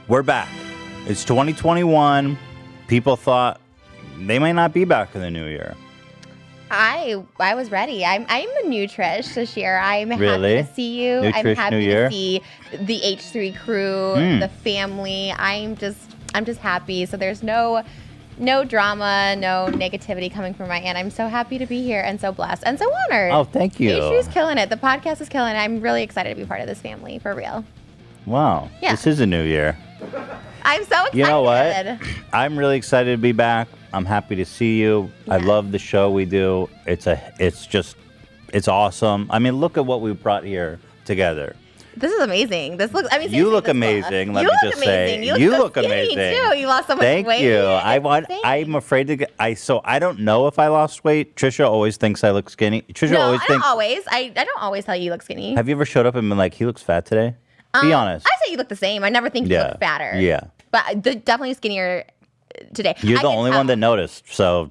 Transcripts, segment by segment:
We're back. It's 2021. People thought they might not be back in the new year. I was ready. I'm a new Trish this year. I'm Really? happy to see you. New I'm Trish, happy new year? to see the H3 crew, the family. I'm just happy. So there's no drama, no negativity coming from my end. I'm so happy to be here and so blessed and so honored. Oh, thank you. H3's killing it. The podcast is killing it. I'm really excited to be part of this family, for real. Wow. Yeah. This is a new year. I'm so excited. You know what? I'm really excited to be back. I'm happy to see you. Yeah. I love the show we do. It's awesome. I mean, look at what we brought here together. This is amazing. This looks. I mean, You look amazing. Let me just say, you look amazing too. You lost so much Thank weight. you. It's I'm afraid to get. So I don't know if I lost weight. Trisha always thinks I look skinny. Trisha No, always I thinks. don't always. I don't always tell you look skinny. Have you ever showed up and been like, "He looks fat today"? Be honest. I say you look the same. I never think you look fatter. Yeah. But definitely skinnier today. You're the only one that noticed. So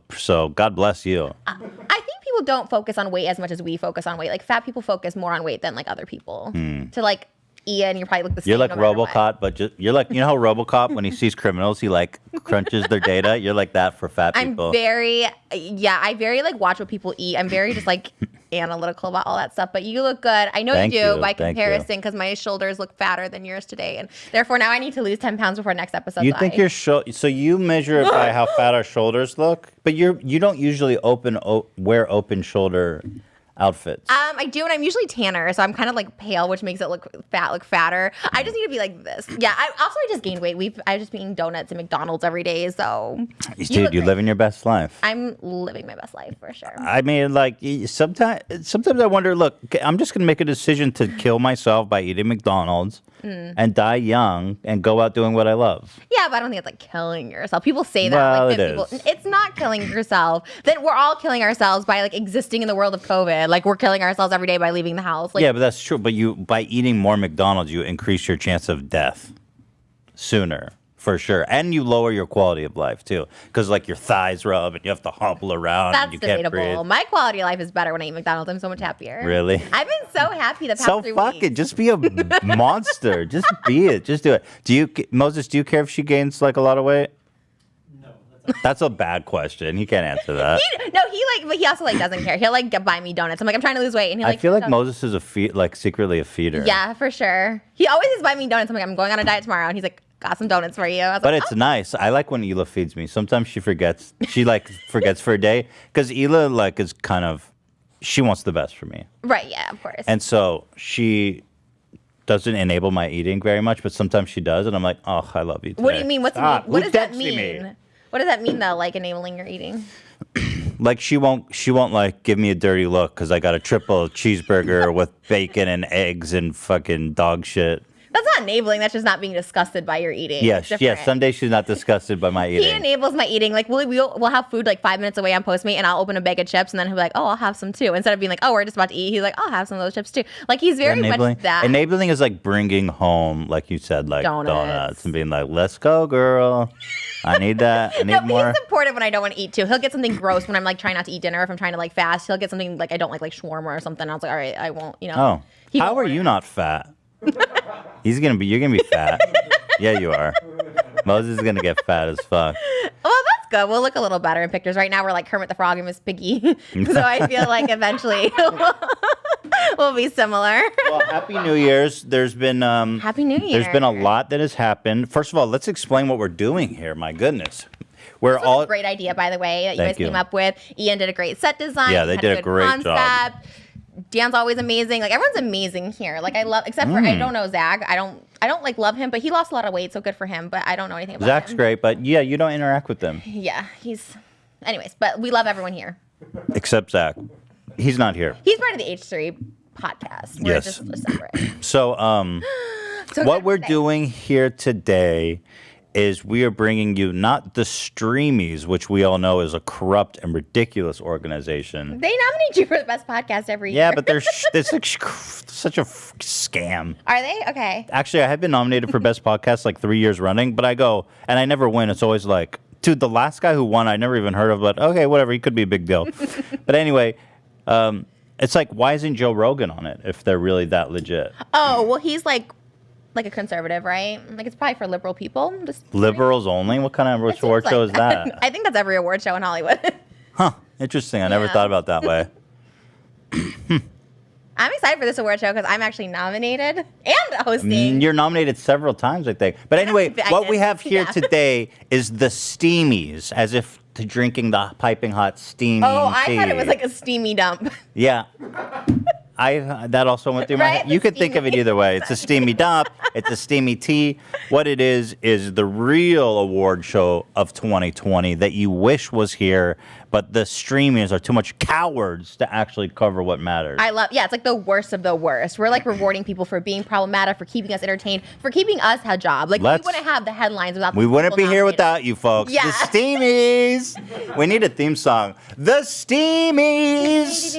God bless you. I think people don't focus on weight as much as we focus on weight. Like fat people focus more on weight than like other people. To like Ian, you probably look the same. You're like no matter what. RoboCop, but you're like, you know how RoboCop, when he sees criminals, he like crunches their data. You're like that for fat people. I very like watch what people eat. I'm very just like analytical about all that stuff. But you look good. I know Thank you do you. by Thank comparison because my shoulders look fatter than yours today, and therefore now I need to lose 10 pounds before next episode. You think so you measure it by how fat our shoulders look, but you don't usually wear open shoulder outfits. I do, and I'm usually tanner, so I'm kind of like pale, which makes it look fatter. I just need to be like this. Yeah, I just gained weight. I've just been eating donuts at McDonald's every day, so. Dude, you're living your best life. I'm living my best life, for sure. I mean, like, sometimes I wonder, look, I'm just going to make a decision to kill myself by eating McDonald's and die young and go out doing what I love. Yeah, but I don't think it's like killing yourself. People say that. Well, like, it is. It's not killing yourself. Then we're all killing ourselves by like existing in the world of COVID. Like we're killing ourselves every day by leaving the house. Like, yeah, but that's true. But by eating more McDonald's, you increase your chance of death sooner, for sure. And you lower your quality of life, too. Because, like, your thighs rub and you have to hobble around that's and you can't debatable. breathe. My quality of life is better when I eat McDonald's. I'm so much happier. Really? I've been so happy the past 3 weeks. Fuck it. Just be a monster. Just be it. Just do it. Moses, do you care if she gains, like, a lot of weight? That's a bad question. He can't answer that. But he also like doesn't care. He'll like buy me donuts. I'm like, I'm trying to lose weight, and he like. I feel like Moses is secretly a feeder. Yeah, for sure. He always is buying me donuts. I'm like, I'm going on a diet tomorrow, and he's like, got some donuts for you. But it's nice. I like when Hila feeds me. Sometimes she forgets. She like forgets for a day because Hila like is kind of. She wants the best for me. Right. Yeah. Of course. And so she doesn't enable my eating very much, but sometimes she does, and I'm like, oh, I love you today. What do you mean? What does that mean? Me? What does that mean though? Like enabling your eating? Like she won't like give me a dirty look because I got a triple cheeseburger with bacon and eggs and fucking dog shit. That's not enabling. That's just not being disgusted by your eating. Yes. Some days she's not disgusted by my eating. He enables my eating. Like we'll have food like 5 minutes away on Postmate, and I'll open a bag of chips, and then he'll be like, "Oh, I'll have some too." Instead of being like, "Oh, we're just about to eat," he's like, "I'll have some of those chips too." Like he's very much that. Enabling is like bringing home, like you said, like donuts and being like, "Let's go, girl. I need that. I need more." He's supportive when I don't want to eat too. He'll get something gross when I'm like trying not to eat dinner. If I'm trying to like fast, he'll get something like I don't like shawarma or something. I was like, all right, I won't. You know. Oh, how are you not fat? You're gonna be fat. Yeah, you are. Moses is gonna get fat as fuck. Well, that's good. We'll look a little better in pictures. Right now, we're like Kermit the Frog and Miss Piggy. So I feel like eventually we'll be similar. Well, Happy New Year's. There's been Happy New Year. There's been a lot that has happened. First of all, let's explain what we're doing here. My goodness. This was a great idea, by the way, that you guys came up with. Ian did a great set design. Yeah, they did a great job. Dan's always amazing. Like everyone's amazing here. Like I love, except for I don't know Zach. I don't like love him, but he lost a lot of weight, so good for him. But I don't know anything about Zach's him. great, but yeah, you don't interact with them. Yeah, anyways, but we love everyone here. Except Zach. He's not here. He's part of the H3 podcast. We're just separate. So what we're doing here today is we are bringing you not the Steamies, which we all know is a corrupt and ridiculous organization. They nominate you for the best podcast every year. Yeah, but it's like such a scam. Are they? Okay. Actually, I have been nominated for best podcast like 3 years running, but I go and I never win. It's always like, dude, the last guy who won, I never even heard of, but okay, whatever. He could be a big deal. But anyway, it's like, why isn't Joe Rogan on it if they're really that legit? Oh, well, he's like like a conservative, right? Like it's probably for liberal people. Liberals only? What kind of award show is that? I think that's every award show in Hollywood. Huh. Interesting. I never thought about that way. I'm excited for this award show because I'm actually nominated and hosting. You're nominated several times, I think. But anyway, what we have here today is the Steamies, as if to drinking the piping hot steamy tea. I thought it was like a steamy dump. Yeah. That also went through my head. You could think of it either way. It's a steamy dump. It's a steamy tea. What it is the real award show of 2020 that you wish was here, but the Steamies are too much cowards to actually cover what matters. It's like the worst of the worst. We're like rewarding people for being problematic, for keeping us entertained, for keeping us a job. Like we wouldn't have the headlines without. We wouldn't be here without you folks. Yeah. The Steamies. We need a theme song. The Steamies.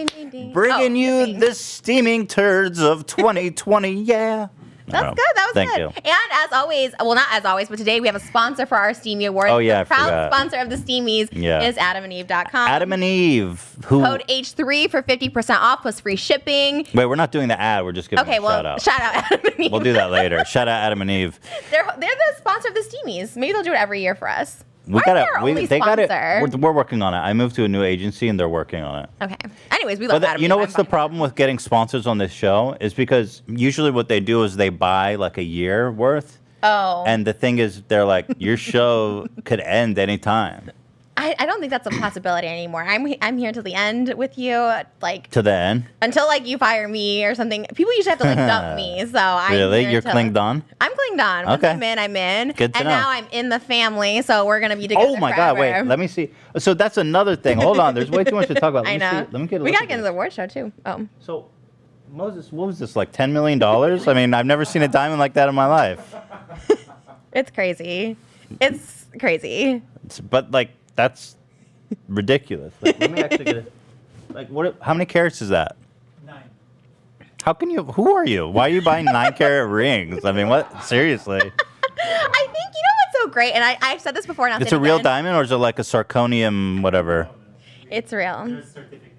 Bringing you the steaming turds of 2020. Yeah. That's good. That was Thank good. you. And as always, well, not as always, but today we have a sponsor for our Steamy Awards. Oh, yeah, the proud sponsor of the Steamies is AdamandEve.com. Adam and Eve. Code H3 for 50% off plus free shipping. Wait, we're not doing the ad. We're just giving a shout out. Shout out Adam and Eve. We'll do that later. Shout out Adam and Eve. They're the sponsor of the Steamies. Maybe they'll do it every year for us. They got it. We're working on it. I moved to a new agency and they're working on it. Okay. Anyways, we love Adam. You know what's the problem with getting sponsors on this show is because usually what they do is they buy like a year worth. Oh. And the thing is, they're like, your show could end anytime. I don't think that's a possibility anymore. I'm here till the end with you, like to the end until like you fire me or something. People usually have to like dump me, so You're clinged on. I'm clinged on. Once I'm in. Good to know. Now I'm in the family, so we're gonna be together. Oh my God! Wait, let me see. So that's another thing. Hold on, there's way too much to talk about. I know. Let me get. We gotta get into the award show too. Oh. So, Moses, what was this like? $10 million? I mean, I've never seen a diamond like that in my life. It's crazy. It's crazy. But like that's ridiculous. Like, let me actually get it. Like, what? How many carats is that? 9. How can you? Who are you? Why are you buying 9-carat rings? I mean, what? Seriously. I think you know what's so great, and I've said this before. And I'll say it's a real diamond, or is it like a zirconium, whatever? It's real. There's certificates.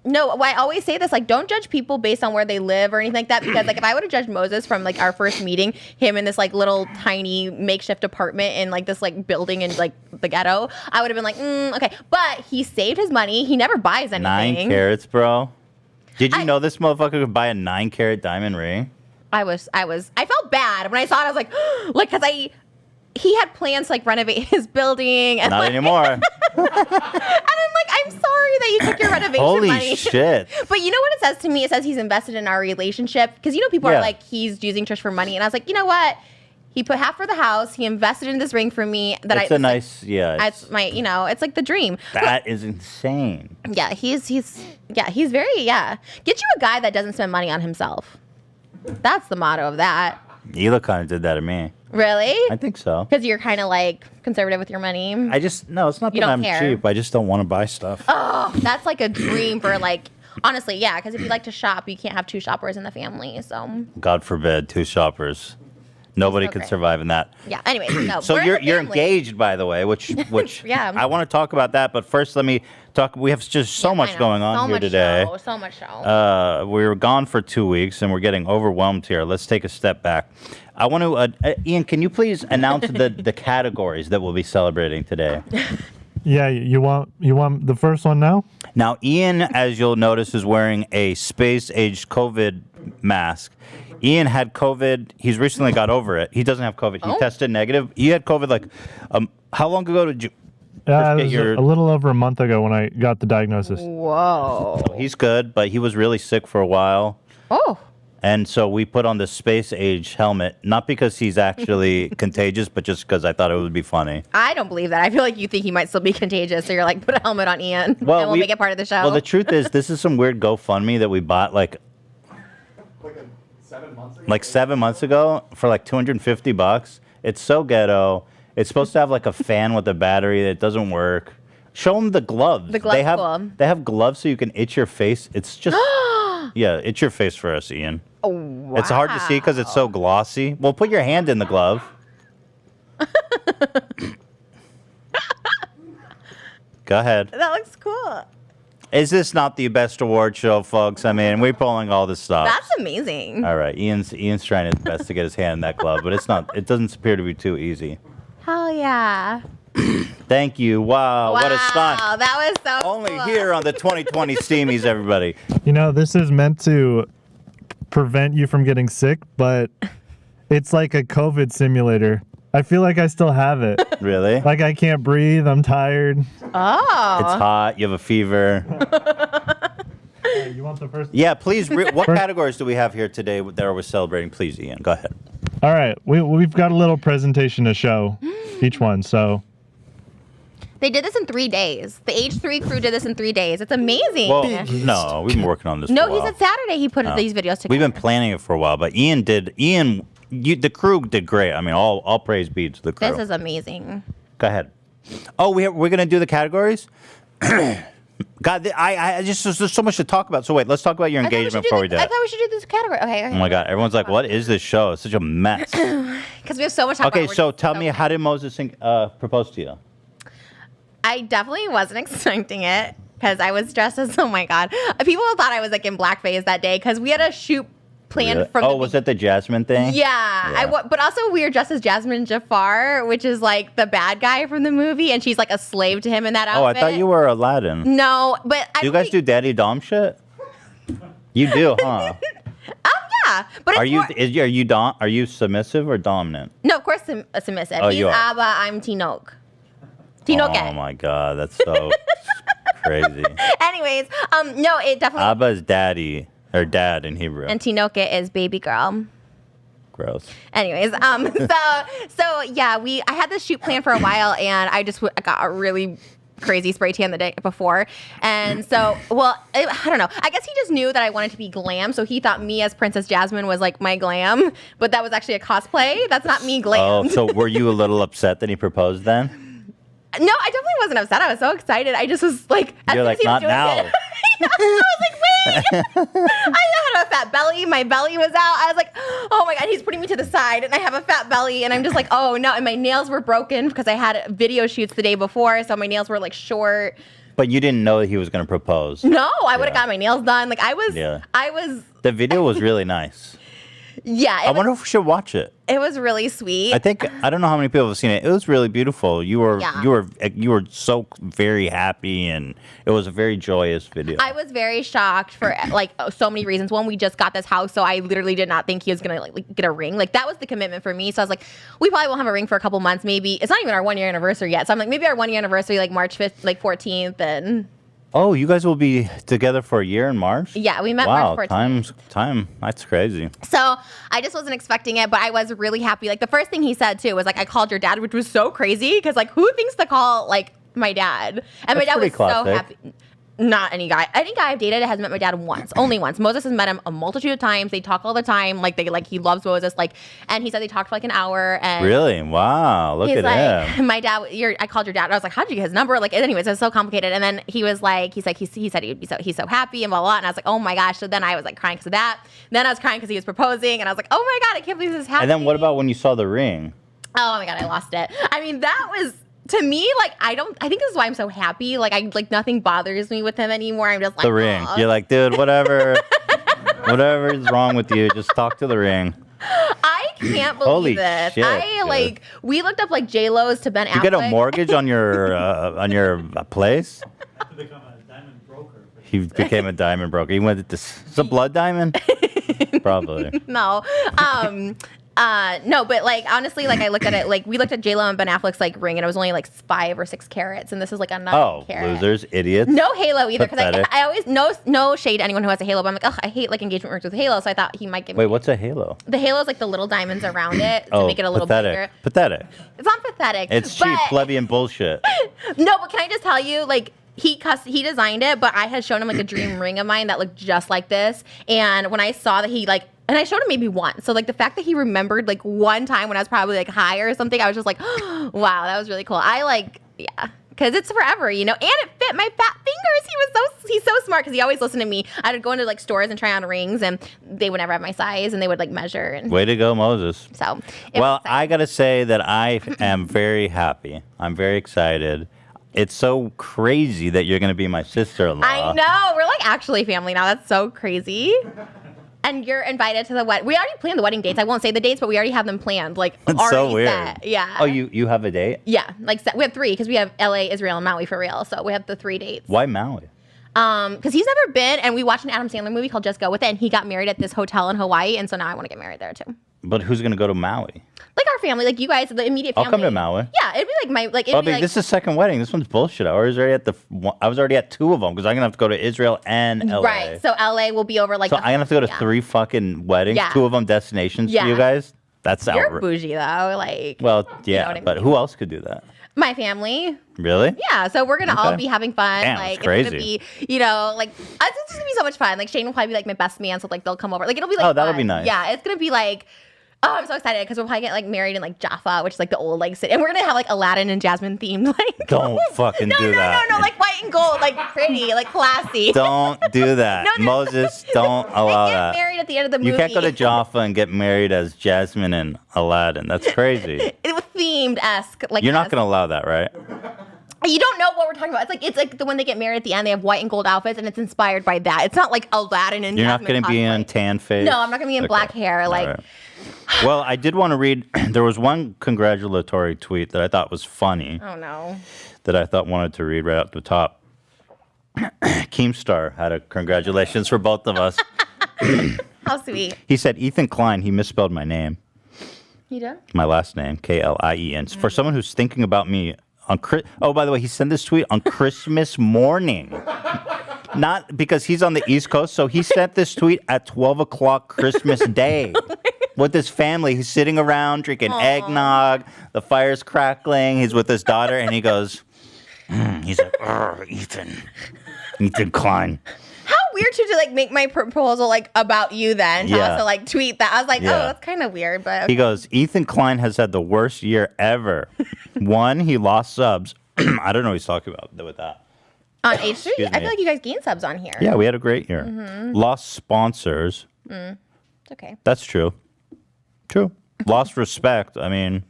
No, I always say this, like, don't judge people based on where they live or anything like that, because like if I would have judged Moses from like our first meeting, him in this like little tiny makeshift apartment in like this like building in like the ghetto, I would have been like, okay. But he saved his money. He never buys anything. 9 carats, bro. Did you know this motherfucker could buy a 9-carat diamond ring? I felt bad when I saw it. I was like, because he had plans to like renovate his building. And, Not anymore. And I'm like, I'm sorry that you took your renovation money. Holy shit. But you know what it says to me? It says he's invested in our relationship. Because, you know, people are like, he's using Trish for money. And I was like, you know what? He put half for the house. He invested in this ring for me. It's It's my, you know, it's like the dream. That is insane. Yeah, he's very, Get you a guy that doesn't spend money on himself. That's the motto of that. Hila kind of did that to me. Really? I think so. Because you're kind of like conservative with your money. No, it's not that I'm cheap. I just don't want to buy stuff. Oh, that's like a dream for like, honestly, yeah. Because if you like to shop, you can't have 2 shoppers in the family. So. God forbid, 2 shoppers. Nobody could survive in that. Yeah. Anyway, no. So you're engaged, by the way, which yeah. I want to talk about that. But first, let me talk. We have just so much going on here today. So much show. We were gone for 2 weeks, and we're getting overwhelmed here. Let's take a step back. I want to, Ian, can you please announce the categories that we'll be celebrating today? Yeah, you want the first one now? Now, Ian, as you'll notice, is wearing a space-aged COVID mask. Ian had COVID. He's recently got over it. He doesn't have COVID. He tested negative. He had COVID like, how long ago did you? It was a little over a month ago when I got the diagnosis. Whoa. He's good, but he was really sick for a while. Oh. And so we put on the space-age helmet, not because he's actually contagious, but just because I thought it would be funny. I don't believe that. I feel like you think he might still be contagious, so you're like, put a helmet on Ian, and we'll make it part of the show. Well, the truth is, this is some weird GoFundMe that we bought like 7 months ago for like $250. It's so ghetto. It's supposed to have like a fan with a battery that doesn't work. Show them the gloves. The gloves cool. They have gloves so you can itch your face. It's just yeah, itch your face for us, Ian. Oh, wow. It's hard to see because it's so glossy. Well, put your hand in the glove. Go ahead. That looks cool. Is this not the best award show, folks? I mean, we're pulling all this stuff. That's amazing. All right, Ian's trying his best to get his hand in that glove, but it's not. It doesn't appear to be too easy. Hell yeah. Thank you. Wow, what a stunt. Wow, that was so Only cool. here on the 2020 Steamies, everybody. You know, this is meant to prevent you from getting sick, but it's like a COVID simulator. I feel like I still have it. Really? Like I can't breathe. I'm tired. Oh. It's hot. You have a fever. You want the first? Yeah, please. What categories do we have here today that we're celebrating? Please, Ian, go ahead. All right. We've got a little presentation to show each one. So They did this in 3 days. The H3 crew did this in 3 days. It's amazing. Well, no, we've been working on this for a No, while. he said Saturday he put these videos together. We've been planning it for a while, but the crew did great. I mean, all praise be to the crew. This is amazing. Go ahead. Oh, we're gonna do the categories. God, I just there's so much to talk about. So wait, let's talk about your engagement before we do I it. thought we should do this category. Okay. Oh my God, everyone's like, "What is this show? It's such a mess." Because we have so much to talk Okay, about. so tell me, how did Moses propose to you? I definitely wasn't expecting it because I was dressed as, oh my God. People thought I was like in blackface that day because we had a shoot planned Really? from Was it the Jasmine thing? Yeah. But also we were dressed as Jasmine Jafar, which is like the bad guy from the movie, and she's like a slave to him in that Oh, I outfit. thought you were Aladdin. No, but Do you guys do daddy dom shit? You do, huh? Yeah, but Are it's you more, are you submissive or dominant? No, of course submissive. Oh, He's you are. Abba, I'm Tinoch. Tinoch. Oh my God, that's so crazy. Anyways, no, it definitely. Abba is daddy or dad in Hebrew. And Tinoch is baby girl. Gross. Anyways, so yeah, I had this shoot planned for a while, and I got a really crazy spray tan the day before, and so I don't know. I guess he just knew that I wanted to be glam, so he thought me as Princess Jasmine was like my glam, but that was actually a cosplay. That's not me glam. Oh, so were you a little upset that he proposed then? No, I definitely wasn't upset. I was so excited. I just was like, as You're soon as like, he was not doing now. it, I was like, wait. I had a fat belly. My belly was out. I was like, oh my God, he's putting me to the side, and I have a fat belly, and I'm just like, oh no. And my nails were broken because I had video shoots the day before, so my nails were like short. But you didn't know that he was going to propose. No, I would have got my nails done. Like I was. The video was really nice. Yeah. I wonder if we should watch it. It was really sweet. I don't know how many people have seen it. It was really beautiful. You were so very happy, and it was a very joyous video. I was very shocked for like so many reasons. One, we just got this house, so I literally did not think he was gonna like get a ring. Like that was the commitment for me. So I was like, we probably won't have a ring for a couple months. Maybe it's not even our 1 year anniversary yet. So I'm like, maybe our 1 year anniversary, like March 5th, like 14th, and. Oh, you guys will be together for a year in March? Yeah, we met Wow, March 14th. time. That's crazy. So I just wasn't expecting it, but I was really happy. Like the first thing he said too was like, I called your dad, which was so crazy because like who thinks to call like my dad? And my That's dad was pretty classic. so happy. Not any guy. Any guy I've dated has met my dad once, only once. Moses has met him a multitude of times. They talk all the time. Like he loves Moses. Like, and he said they talked for like an hour. And Really? Wow. Look at like, him. my dad. I called your dad. I was like, how'd you get his number? Like, anyways, it was so complicated. And then he was like, he said he's so happy and blah, blah, blah. And I was like, oh my gosh. So then I was like crying because of that. Then I was crying because he was proposing, and I was like, oh my God, I can't believe this is happening. And then what about when you saw the ring? Oh my God, I lost it. I mean, that was. To me, like, I think this is why I'm so happy. Like nothing bothers me with him anymore. I'm just like, The ring. "Aw." You're like, dude, whatever. Whatever is wrong with you, just talk to the ring. I can't believe Holy this. shit, dude. We looked up like J-Lo's to Ben Affleck. You get a mortgage on your place? He became a diamond broker. He went to it's a blood diamond? Probably. No. No, but like honestly, like I looked at it, like we looked at J-Lo and Ben Affleck's like ring, and it was only like 5 or 6 carats, and this is like a 9 carat. Losers, idiots. No halo either, because Pathetic. I always no shade to anyone who has a halo, but I'm like, I hate like engagement rings with halo, so I thought he might give me. Wait, what's a halo? The halo is like the little diamonds around it to make it a little bigger. Pathetic. It's not pathetic. It's cheap, plebeian bullshit. No, but can I just tell you, like, he designed it, but I had shown him like a dream ring of mine that looked just like this. And when I saw that and I showed him maybe once. So like the fact that he remembered like one time when I was probably like high or something, I was just like, wow, that was really cool. Because it's forever, and it fit my fat fingers. He's so smart because he always listened to me. I would go into like stores and try on rings, and they would never have my size, and they would like measure. And Way to go, Moses. so, Well, I got to say that I am very happy. I'm very excited. it's so crazy that you're going to be my sister-in-law. I know. We're like actually family now. That's so crazy. And you're invited to the wedding. We already planned the wedding dates. I won't say the dates, but we already have them planned. Like, It's already so weird. set. Yeah. Oh, you have a date? Yeah. Like, we have 3 because we have LA, Israel, and Maui for real. So we have the 3 dates. Why Maui? Because he's never been, and we watched an Adam Sandler movie called Just Go With It, and he got married at this hotel in Hawaii, and so now I want to get married there too. But who's going to go to Maui? Like our family, like you guys, the immediate family. I'll come to Maui. Yeah, it'd be like it'd be like, This is the second wedding. This one's bullshit. I was already at 2 of them because I'm gonna have to go to Israel and LA. right. So LA will be over like. So I'm gonna have to go to 3 fucking weddings. Yeah. 2 of them destinations for you guys. That's You're outrageous. bougie though, like. Well, yeah, you know what I but mean? who else could do that? My family. Really? Yeah, so we're gonna all Okay. be having fun. Damn, like that's crazy. it's gonna be, like it's just gonna be so much fun. Like Shane will probably be like my best man, so like they'll come over. Like it'll be like Oh, that'll fun. be nice. Yeah, it's gonna be like. Oh, I'm so excited because we'll probably get like married in like Jaffa, which is like the old like city, and we're gonna have like Aladdin and Jasmine themed like. Don't fucking do that. No, like white and gold, like pretty, like classy. Don't do that. No, Moses, don't allow They get that. married at the end of the movie. You can't go to Jaffa and get married as Jasmine and Aladdin. That's crazy. It was themed-esque. Like You're not going to allow that, right? You don't know what we're talking about. It's like the when they get married at the end, they have white and gold outfits, and it's inspired by that. It's not like Aladdin and You're not Jasmine going to be cosplay. in tan face? No, I'm not going to be in black hair. Like, All right. Well, I did want to read. There was one congratulatory tweet that I thought was funny. oh no. That I thought wanted to read right up the top. Keemstar had a congratulations for both of us. How sweet. He said, Ethan Klein, he misspelled my name, You done? my last name, Klien. For someone who's thinking about me on oh, by the way, he sent this tweet on Christmas morning. Not because he's on the East Coast, so he sent this tweet at 12 o'clock Christmas Day with his family. He's sitting around drinking eggnog, the fire's crackling, he's with his daughter, and he goes, he's like, Ethan Klein. How weird to like make my proposal like about you then. To Yeah. also like tweet that. I was like, Yeah. oh, that's kind of weird, but He goes, Ethan Klein has had the worst year ever. 1, he lost subs. I don't know what he's talking about with that. on H3, Excuse I me. feel like you guys gained subs on here. Yeah, we had a great year. Lost sponsors. It's okay. That's true. True. Lost respect. I mean,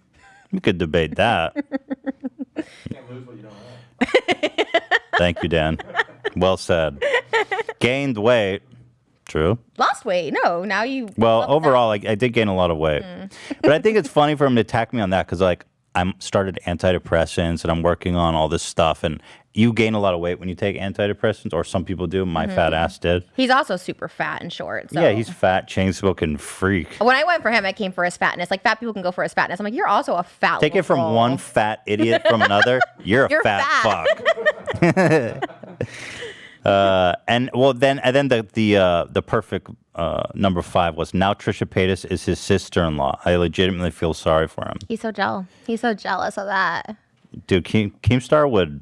we could debate that. Can't lose what you don't have. Thank you, Dan. Well said. Gained weight. True. Lost weight. No, now you. Well, leveled overall, out. I did gain a lot of weight. But I think it's funny for him to attack me on that because, like, I'm started antidepressants and I'm working on all this stuff. And you gain a lot of weight when you take antidepressants, or some people do. My fat ass did. He's also super fat and short. So. Yeah, he's fat, chain smoking freak. When I went for him, I came for his fatness. Like fat people can go for his fatness. I'm like, you're also a fat. Take it from little one fat idiot from another. You're You're fat fuck. And then the perfect number 5 was now Trisha Paytas is his sister-in-law. I legitimately feel sorry for him. He's so jealous. He's so jealous of that. Dude, Keemstar would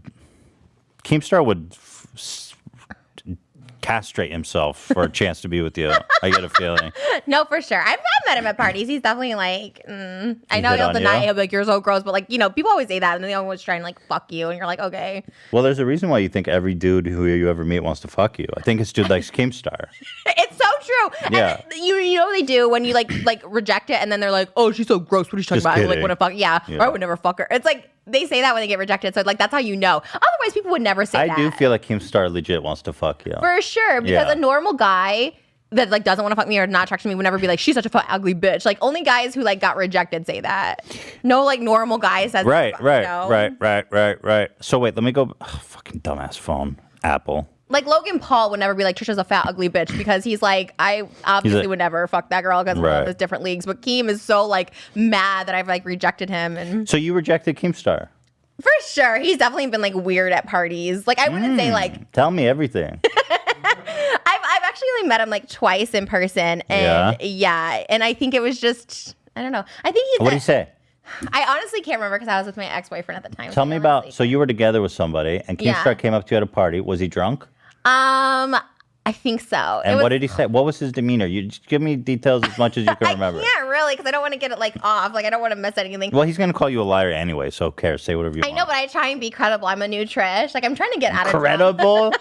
castrate himself for a chance to be with you. I get a feeling. No, for sure. I've met him at parties. He's definitely like, I know hit he'll on deny you? it, like, you're so gross, but like, people always say that, and then they always try and like fuck you, and you're like, okay. Well, there's a reason why you think every dude who you ever meet wants to fuck you. I think it's dude likes Keemstar. It's so true. Yeah. And you know what they do when you like reject it, and then they're like, oh, she's so gross. What are you talking Just about? I like kidding. want to fuck. Yeah, Yeah. or I would never fuck her. It's like they say that when they get rejected. So like that's how you know. Otherwise, people would never say I that. do feel like Keemstar legit wants to fuck you. For sure, because Yeah. a normal guy that like doesn't want to fuck me or not attracted to me would never be like, she's such a fat, ugly bitch. Like only guys who like got rejected say that. No like normal guy says Right. you know? So wait, let me go. Fucking dumbass phone, Apple. Like Logan Paul would never be like, Trisha's a fat, ugly bitch, because he's like, I obviously would never fuck that girl because Right. we're in those different leagues. But Keem is so like mad that I've like rejected him, and So you rejected Keemstar? for sure he's definitely been like weird at parties. Like I wouldn't say like Tell me everything. I've actually only met him like twice in person, and yeah, and I think it was just I don't know. I think he's. What do you say? I honestly can't remember because I was with my ex-boyfriend at the time. Tell me about. honestly. So you were together with somebody, and Keemstar Yeah. came up to you at a party. Was he drunk? I think so. And what did he say? What was his demeanor? You just give me details as much as you can remember. I can't really because I don't want to get it like off. Like I don't want to miss anything. Well, he's gonna call you a liar anyway, so who cares? Say whatever you I want. know, but I try and be credible. I'm a new Trish. Like I'm trying to get out of jail. Credible?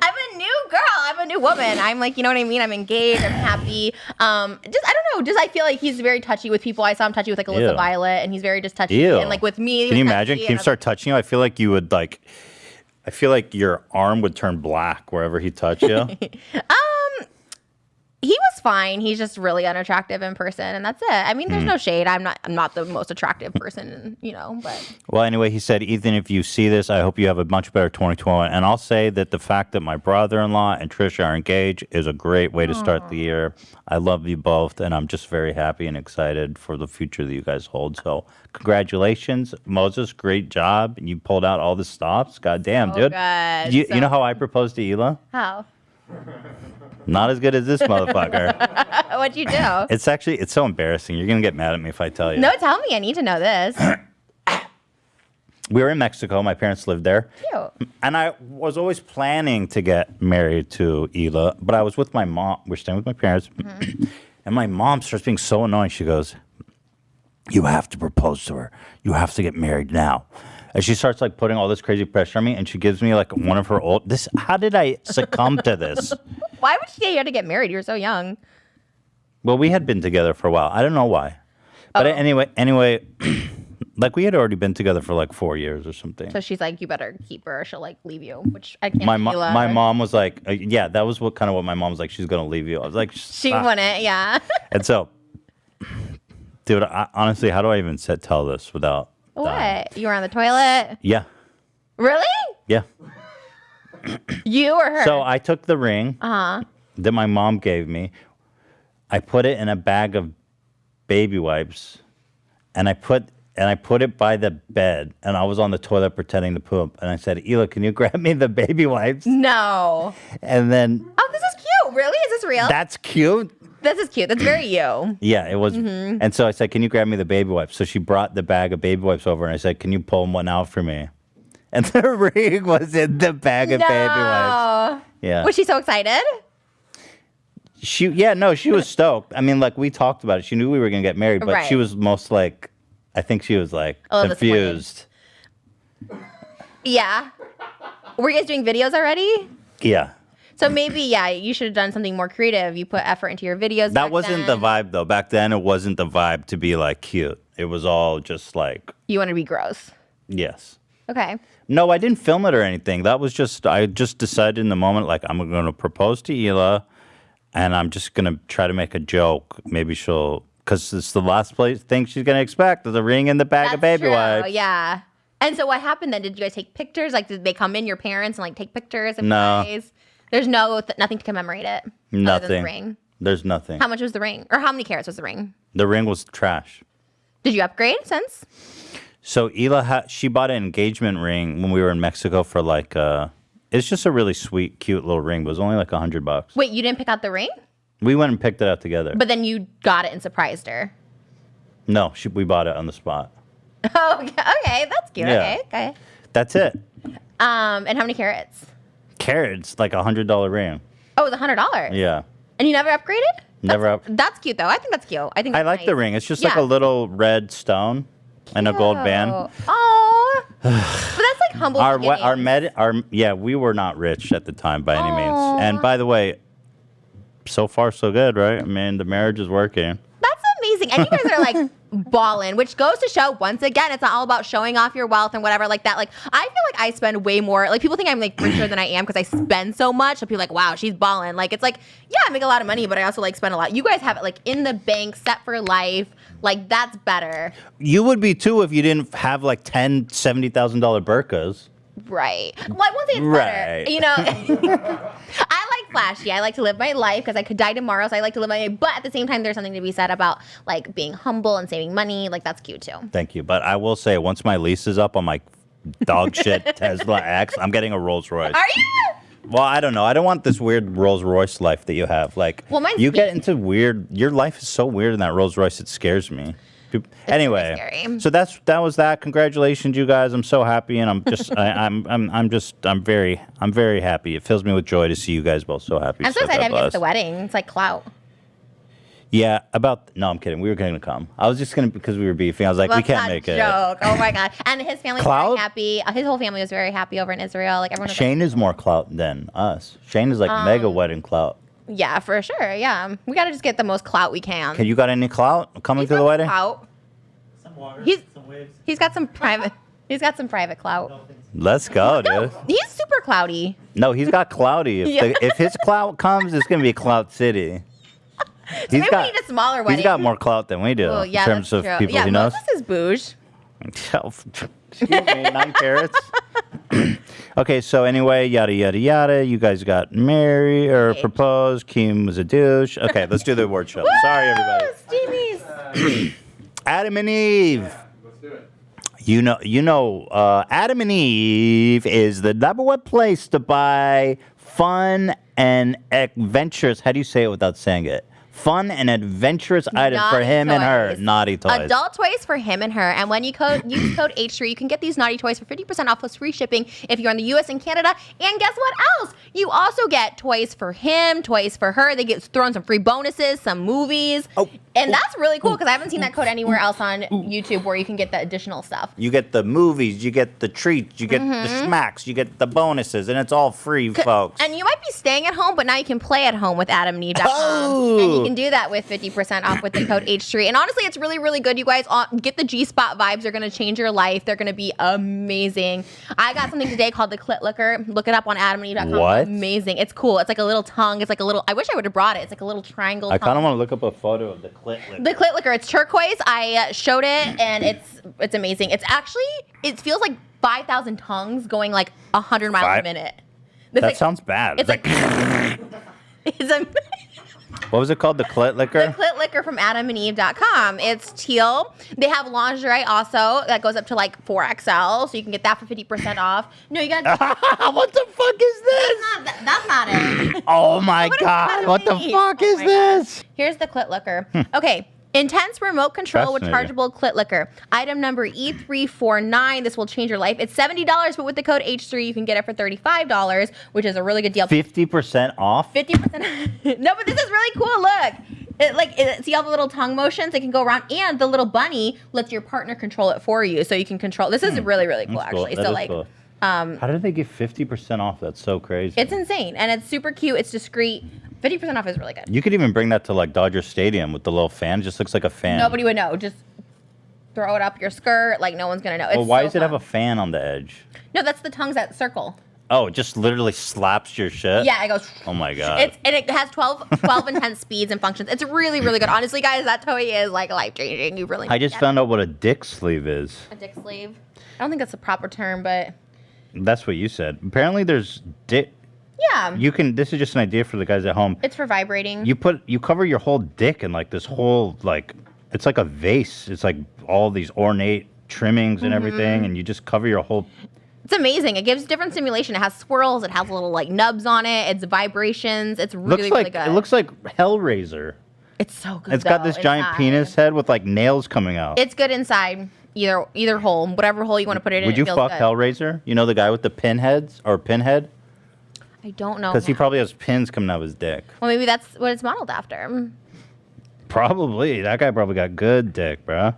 I'm a new new girl. I'm a new woman. I'm like, you know what I mean? I'm engaged. I'm happy. I don't know. Just I feel like he's very touchy with people. I saw him touchy with like Alyssa Ew. Violet, and he's very just touchy. Ew. And like with me, Can he you was imagine? touchy, Can you and start touching you? I feel like you would like. I feel like your arm would turn black wherever he touched you. he was fine. He's just really unattractive in person, and that's it. I mean, there's no shade. I'm not the most attractive person, you know. But Well, anyway, he said, Ethan, if you see this, I hope you have a much better 2021. And I'll say that the fact that my brother-in-law and Trisha are engaged is a great way to start the year. I love you both, and I'm just very happy and excited for the future that you guys hold. So congratulations, Moses. Great job. You pulled out all the stops. God damn, dude. good. You know how I proposed to Hila? how? Not as good as this motherfucker. What'd you do? It's so embarrassing. You're going to get mad at me if I tell you. No, tell me. I need to know this. We were in Mexico. My parents lived there. Cute. And I was always planning to get married to Hila, but I was with my mom. We're staying with my parents. And my mom starts being so annoying. She goes, you have to propose to her. You have to get married now. And she starts like putting all this crazy pressure on me, and she gives me like one of her old. How did I succumb to this? Why would she say you had to get married? You were so young. Well, we had been together for a while. I don't know why, but anyway, like we had already been together for like 4 years or something. So she's like, you better keep her. Or she'll like leave you, which I can't. My mom was like, yeah, that was what my mom was like. She's gonna leave you. I was like, She wouldn't. Yeah. And so, dude, honestly, how do I even tell this without? dying? What? You were on the toilet? Yeah, Really? yeah. You or her? So I took the ring that my mom gave me. I put it in a bag of baby wipes, and I put it by the bed, and I was on the toilet pretending to poop. And I said, Hila, can you grab me the baby wipes? No. And then Oh, this is cute. Really? Is this real? that's cute. This is cute. That's very you. Yeah, it was. And so I said, can you grab me the baby wipes? So she brought the bag of baby wipes over, and I said, can you pull one out for me? And the ring was in the bag of baby wipes. Yeah. Was she so excited? She was stoked. I mean, like we talked about it. She knew we were gonna get married, but Right. she was most like, I think she was like A little confused. Yeah. Were you guys doing videos already? Yeah. So maybe, yeah, you should have done something more creative. You put effort into your videos. That back wasn't then. the vibe though. Back then, it wasn't the vibe to be like cute. It was all just like, You want to be gross. yes. Okay. No, I didn't film it or anything. That was just, I just decided in the moment, like, I'm going to propose to Hila, and I'm just going to try to make a joke. Maybe she'll, because it's the last thing she's going to expect. There's a ring in the bag of baby true. wipes. Yeah. And so what happened then? Did you guys take pictures? Like, did they come in, your parents, and like take pictures? Of No. You guys? There's nothing to commemorate it. Other than Nothing. the ring. There's nothing. How much was the ring? Or how many carats was the ring? The ring was trash. Did you upgrade since? So Hila, she bought an engagement ring when we were in Mexico for like, it's just a really sweet, cute little ring. But it was only like $100. Wait, you didn't pick out the ring? We went and picked it out together. But then you got it and surprised her. No, we bought it on the spot. Oh, okay, that's cute. Yeah. Okay. That's it. And how many carats? Carats, like $100 ring. Oh, it was $100. Yeah. And you never upgraded? Never up. That's cute though. I think that's cute. I think I that's like nice. the ring. It's just like a Yeah. little red stone and a gold band. Oh, but that's like humble. We were not rich at the time by any means. And by the way, so far so good, right? I mean, the marriage is working. That's amazing. And you guys are like balling, which goes to show once again, it's not all about showing off your wealth and whatever like that. Like I feel like I spend way more. Like people think I'm like richer than I am because I spend so much. So people are like, wow, she's balling. Like it's like, yeah, I make a lot of money, but I also like spend a lot. You guys have it like in the bank, set for life. Like that's better. You would be too if you didn't have like $70,000 burkas. Right. Well, I won't say it's better. You know, I like flashy. I like to live my life because I could die tomorrow. So I like to live my life. But at the same time, there's something to be said about like being humble and saving money. Like that's cute too. Thank you. But I will say, once my lease is up on my dog shit Tesla X, I'm getting a Rolls Royce. Are you? Well, I don't know. I don't want this weird Rolls Royce life that you have. Like, Well, mine's you get pink. into weird. Your life is so weird in that Rolls Royce. It scares me. Anyway, scary. so that was that. Congratulations, you guys. I'm so happy, and I'm just I'm very happy. It fills me with joy to see you guys both so happy. I'm so excited to God get to bless. the wedding. It's like clout. Yeah, no, I'm kidding. We were going to come. I was just going to, because we were beefing. I was like, we can't make it. Joke. Oh my God. And his family was Clout? very happy. His whole family was very happy over in Israel. Like everyone was Shane is more clout than us. Shane is like mega wedding clout. yeah, for sure. Yeah. We got to just get the most clout we can. Okay, you got any clout coming He's to the got wedding? Clout. Some water, He's- some waves. He's got some private. He's got some private clout. Dolphins. Let's go, dude. He's super clouty. No, he's got clouty. If his clout comes, it's going to be Clout City. So maybe we need a smaller wedding. He's got more clout than we do Oh, yeah, in terms that's of true. people yeah, he knows. Moses is bouge. Excuse me, 9 carats. Okay, so anyway, yada, yada, yada. You guys got married or proposed. Kim was a douche. Okay, let's do the award show. Sorry, everybody. Steamies. Adam and Eve. Let's do it. You know, Adam and Eve is the #1 place to buy fun and adventurous. How do you say it without saying it? Fun and adventurous items for Naughty him and her. toys. Naughty toys. Adult toys for him and her. And when you use code H3, you can get these naughty toys for 50% off plus free shipping if you're in the US and Canada. And guess what else? You also get toys for him, toys for her. They get thrown some free bonuses, some movies. Oh. And that's really cool because I haven't seen that code anywhere else on YouTube where you can get the additional stuff. You get the movies, you get the treats, you get the schmacks, you get the bonuses, and it's all free, folks. And you might be staying at home, but now you can play at home with AdamandEve.com. Oh. And you can do that with 50% off with the code H3. And honestly, it's really, really good. You guys get the G-Spot vibes. They're going to change your life. They're going to be amazing. I got something today called the Clit Licker. Look it up on AdamandEve.com. What? Amazing. It's cool. It's like a little tongue. It's like a little, I wish I would have brought it. It's like a little triangle I kind tongue. of want to look up a photo of the clit licker. The Clit Licker, it's turquoise. I showed it, and it's amazing. It's actually, it feels like 5,000 tongues going like 100 miles a minute. That sounds bad. It's like, it's a, what was it called? The clit licker? the Clit Licker from AdamandEve.com. It's teal. They have lingerie also that goes up to like 4XL, so you can get that for 50% off. No, you got. What the fuck is this? That's not it. Oh my What is god! that What the mean? fuck Oh is my God. this? Here's the Clit Licker. Okay. Intense remote control with Fascinating. chargeable clit licker. Item number E349. This will change your life. It's $70, but with the code H3, you can get it for $35, which is a really good deal. 50% off? 50%. No, but this is really cool. Look. See all the little tongue motions? It can go around, and the little bunny lets your partner control it for you, so you can control. This is really, really cool, That's cool. actually. That So is like, cool. How did they get 50% off? That's so crazy. it's insane, and it's super cute. It's discreet. 50% off is really good. You could even bring that to like Dodger Stadium with the little fan. Just looks like a fan. Nobody would know. Just throw it up your skirt. Like no one's gonna know. It's Well, why so does it have fun. a fan on the edge? No, that's the tongues that circle. Oh, it just literally slaps your shit? Yeah, it goes. Oh my god. And it has 12 intense speeds and functions. It's really, really good. Honestly, guys, that toy is like life changing. You really. I need just that. found out what a dick sleeve is. A dick sleeve. I don't think that's the proper term, but That's what you said. Apparently there's dick. yeah, You can, this is just an idea for the guys at home. it's for vibrating. You cover your whole dick in like this whole, like, it's like a vase. It's like all these ornate trimmings and everything, and you just cover your whole. It's amazing. It gives different stimulation. It has swirls. It has little like nubs on it. It's vibrations. It's really, Looks like really good. it looks like Hellraiser. It's so good. It's got this giant inside. penis head with like nails coming out. It's good inside either hole, whatever hole you want to put it in. Would you it feels fuck good. Hellraiser? You know the guy with the pinheads or pinhead? I don't know. Because he now. probably has pins coming out of his dick. Well, maybe that's what it's modeled after. Probably. That guy probably got good dick, bruh.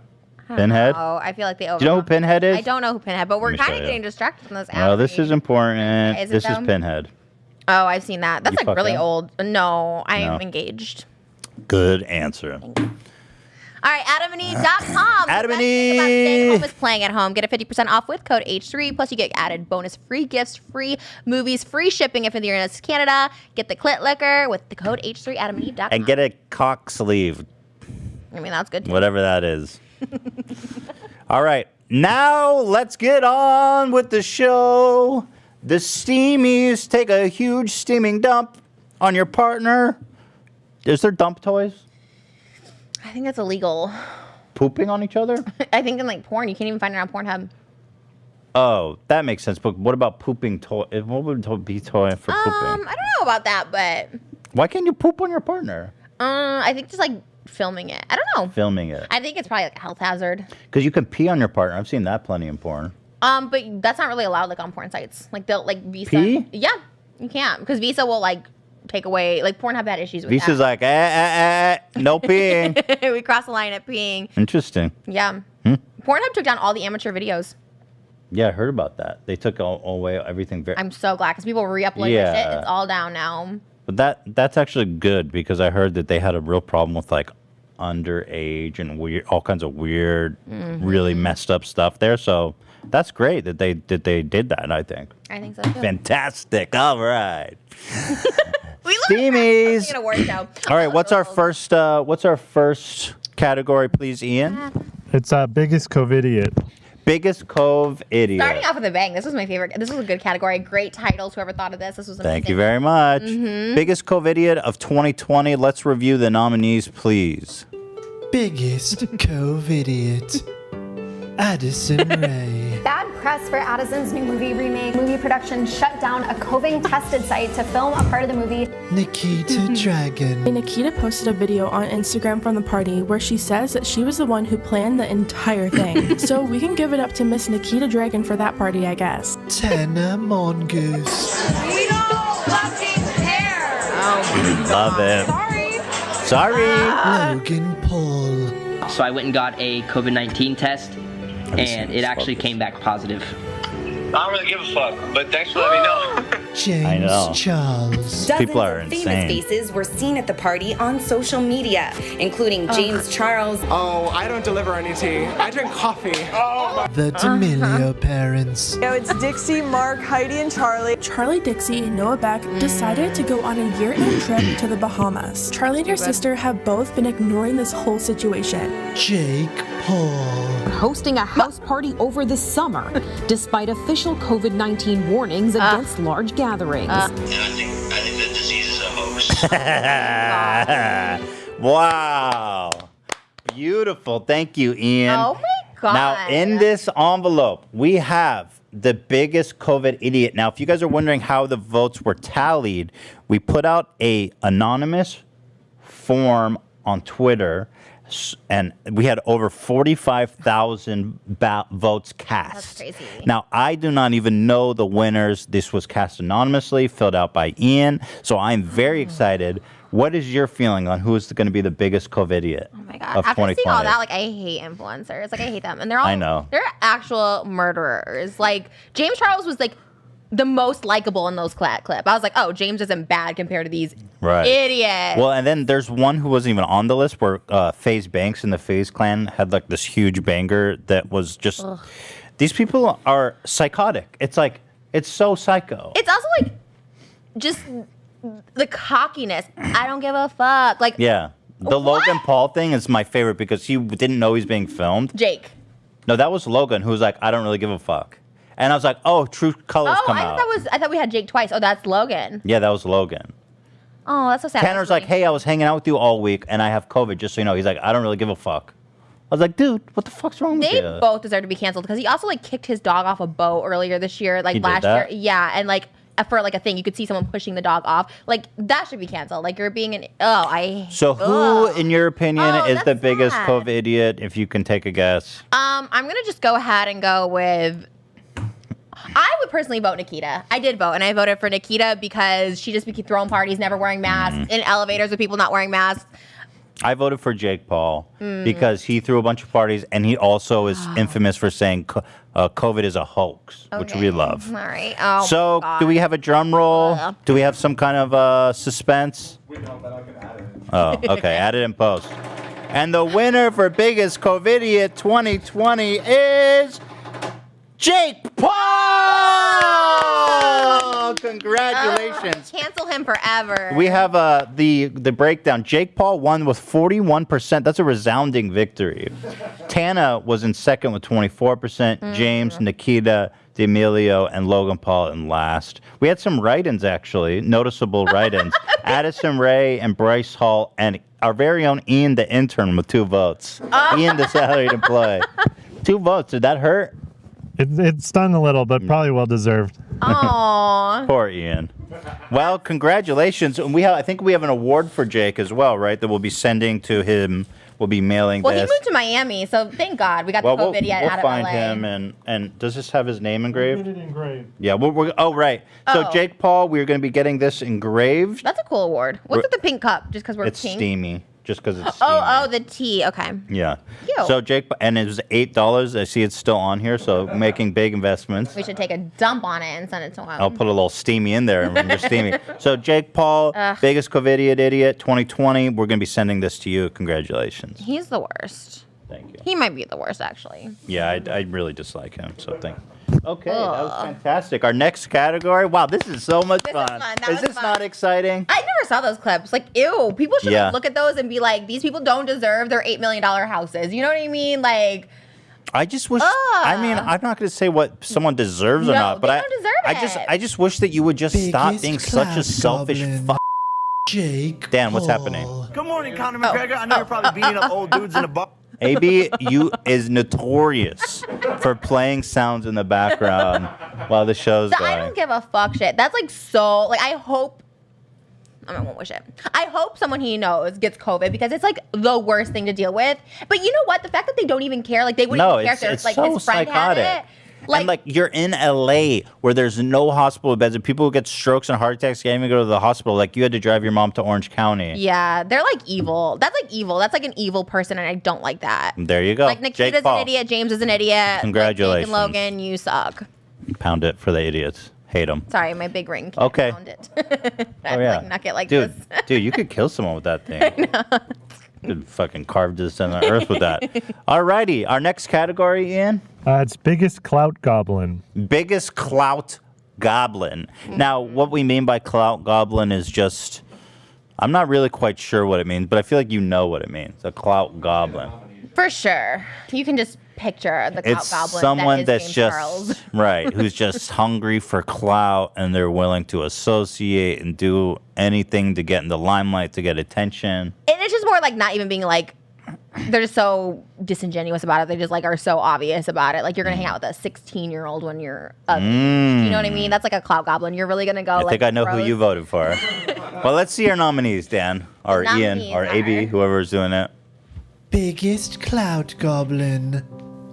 Pinhead? Oh, I feel like they over. Do you know who Pinhead is? I don't know who Pinhead, but we're Let me kind show of you. getting distracted from this. Oh, this is important. Is it This is though? Pinhead. Oh, I've seen that. That's You like fuck really him? old. No, I am No. engaged. Good answer. All right, AdamandEve.com. Adam The and best thing about staying Eve. home is playing at home. Get a 50% off with code H3. Plus, you get added bonus free gifts, free movies, free shipping if you're in Canada. Get the Clit Licker with the code H3. AdamandEve.com. And get a cock sleeve, I mean, that's good. Too. whatever that is. All right. Now let's get on with the show. The Steamies take a huge steaming dump on your partner. Is there dump toys? I think that's illegal. Pooping on each other? I think in like porn, you can't even find it on Pornhub. Oh, that makes sense. But what about pooping toy? What would be toy for pooping? I don't know about that, but Why can't you poop on your partner? I think just like filming it. I don't know. Filming it. I think it's probably like a health hazard. Because you can pee on your partner. I've seen that plenty in porn. But that's not really allowed like on porn sites. Like they'll like Visa. Pee? Yeah, you can't because Visa will like take away. Like Pornhub had issues with Visa's that. like, no peeing. We crossed the line at peeing. Interesting. Yeah. Pornhub took down all the amateur videos. Yeah, I heard about that. They took away everything. I'm so glad because people re-upload their shit. It's all down now. But that's actually good because I heard that they had a real problem with like underage and weird, all kinds of weird, really messed up stuff there. So that's great that they did that. I think. I think so too. Fantastic. All right. We Steamies. an award show. All right. What's our first category, please, Ian? It's biggest COVIDiot. Biggest Cove idiot. Starting off with a bang. This was my favorite. This was a good category. Great titles. Whoever thought of this. This was amazing. Thank you very much. Biggest Cove idiot of 2020. Let's review the nominees, please. Biggest COVIDiot. Addison Rae. Bad press for Addison's new movie remake. Movie production shut down a COVID-tested site to film a part of the movie. Nikita Dragon. Nikita posted a video on Instagram from the party where she says that she was the one who planned the entire thing. So we can give it up to Miss Nikita Dragon for that party, I guess. Tana Mongoose. We don't fucking care. Love it. Sorry. Logan Paul. So I went and got a COVID-19 test, and it actually came back positive. I don't really give a fuck, but thanks for letting me know. James Charles. People are Dozens of insane. famous faces were seen at the party on social media, including James Charles. Oh, I don't deliver any tea. I drink coffee. The D'Amelio parents. Yo, it's Dixie, Mark, Heidi, and Charlie. Charlie, Dixie, and Noah Beck decided to go on a year-end trip to the Bahamas. Charlie and her sister have both been ignoring this whole situation. Jake Paul. Hosting a house party over the summer, despite official COVID-19 warnings against large gatherings. And I think the disease is a hoax. Wow. Beautiful. Thank you, Ian. Oh my God. Now, in this envelope, we have the biggest COVID idiot. Now, if you guys are wondering how the votes were tallied, we put out a anonymous form on Twitter, and we had over 45,000 votes cast. That's crazy. Now, I do not even know the winners. This was cast anonymously, filled out by Ian. So I'm very excited. What is your feeling on who is going to be the biggest COVID idiot Oh my God. of After 2020? seeing all that, like, I hate influencers. Like, I hate them. And they're all, I know. They're actual murderers. Like, James Charles was, like, the most likable in those clip. I was like, oh, James isn't bad compared to these idiots. Well, and then there's one who wasn't even on the list where FaZe Banks and the FaZe Clan had like this huge banger that was just. Ugh. These people are psychotic. It's like, it's so psycho. It's also like, just the cockiness. I don't give a fuck. Like, yeah. The what? Logan Paul thing is my favorite because he didn't know he's being filmed. Jake. No, that was Logan who was like, I don't really give a fuck. And I was like, oh, True Colors come out. I thought we had Jake twice. Oh, that's Logan. Yeah, that was Logan. Oh, that's so sad. Tanner's like, hey, I was hanging out with you all week and I have COVID, just so you know. He's like, I don't really give a fuck. I was like, dude, what the fuck's wrong with you? They both deserve to be canceled because he also like kicked his dog off a boat earlier this year, like He did last that? year. Yeah, and like for like a thing, you could see someone pushing the dog off. Like that should be canceled. Like you're being So who, in your opinion, is the biggest sad. COVID idiot? If you can take a guess. I'm gonna just go ahead and go with. I would personally vote Nikita. I did vote, and I voted for Nikita because she just be throwing parties, never wearing masks, in elevators with people not wearing masks. I voted for Jake Paul because he threw a bunch of parties, and he also is infamous for saying COVID is a hoax, which we love. All right. Oh, So, my do we God. have a drum roll? Do we have some kind of suspense? We don't, but I can add it. Oh, okay. Add it in post. And the winner for biggest COVIDiot 2020 is Jake Paul! Congratulations. Cancel him forever. We have the breakdown. Jake Paul won with 41%. That's a resounding victory. Tana was in second with 24%. James, Nikita, D'Amelio, and Logan Paul in last. We had some write-ins, actually, noticeable write-ins. Addison Rae and Bryce Hall, and our very own Ian the intern with 2 votes. Ian the salaried employee. 2 votes. Did that hurt? It stung a little, but probably well deserved. Aww. Poor Ian. Well, congratulations. And I think we have an award for Jake as well, right? That we'll be sending to him We'll be mailing Well, this. he moved to Miami, so thank God we got the COVID yet we'll out of find LA. him, and does this have his name engraved? Get it engraved. Yeah, oh, right. So, Oh. Jake Paul, we're going to be getting this engraved. That's a cool award. What's with the pink cup? Just because we're It's pink? steamy, just because it's steamy. Oh, the tea. Okay. Yeah. Cute. So, Jake, and it was $8. I see it's still on here, so making big investments. We should take a dump on it and send it to him. I'll put a little steamy in there. And you're steamy. So, Jake Paul, biggest COVID idiot 2020. We're going to be sending this to you. Congratulations. He's the worst. Thank you. He might be the worst, actually. Yeah, I really dislike him. So, thank you. Okay, that was fantastic. Our next category. Wow, this is so much fun. Is this not exciting? I never saw those clips. Like, ew. People should Yeah. look at those and be like, these people don't deserve their $8 million houses. You know what I mean? Like, I just wish. I mean, I'm not going to say what someone deserves or No, not, but they don't deserve I just wish that you would just stop Biggest being such a clout selfish goblin. fuck. Jake Dan, what's Paul. happening? Good morning, Conor McGregor. I know you're probably beating up old dudes in a bar. AB is notorious for playing sounds in the background while the show's I going. don't give a fuck shit. That's like so, like, I hope, I won't wish it. I hope someone he knows gets COVID because it's like the worst thing to deal with. But you know what? The fact that they don't even care, like they wouldn't No, even care it's, if it's like so his friend psychotic. had it. Like, and like you're in LA where there's no hospital beds and people who get strokes and heart attacks can't even go to the hospital. Like you had to drive your mom to Orange County. yeah, they're like evil. That's like evil. That's like an evil person, and I don't like that. There you go. Like Jake Nikita's an Paul. idiot. James is an idiot. Congratulations. Like, Jake and Logan, you suck. Pound it for the idiots. Hate them. Sorry, my big ring. Can't Okay. Pound it. I have to, like knuck it like dude, this. dude, you could kill someone with that thing. You could fucking carve to the center of the earth with that. Alrighty, our next category, Ian. It's biggest clout goblin. Biggest clout goblin. Now, what we mean by clout goblin is just, I'm not really quite sure what it means, but I feel like you know what it means. A clout goblin. For sure. You can just picture the clout It's goblin. someone that is that's James just Charles. right, who's just hungry for clout, and they're willing to associate and do anything to get in the limelight, to get attention. And it's just more like not even being like, they're just so disingenuous about it. They just like are so obvious about it. Like you're gonna hang out with a 16-year-old when you're of age. You know what I mean? That's like a clout goblin. You're really gonna go. I like, think I know who gross. you voted for. Well, let's see our nominees, Dan, or Ian, nominees or AB, are- whoever's doing it. Biggest clout goblin.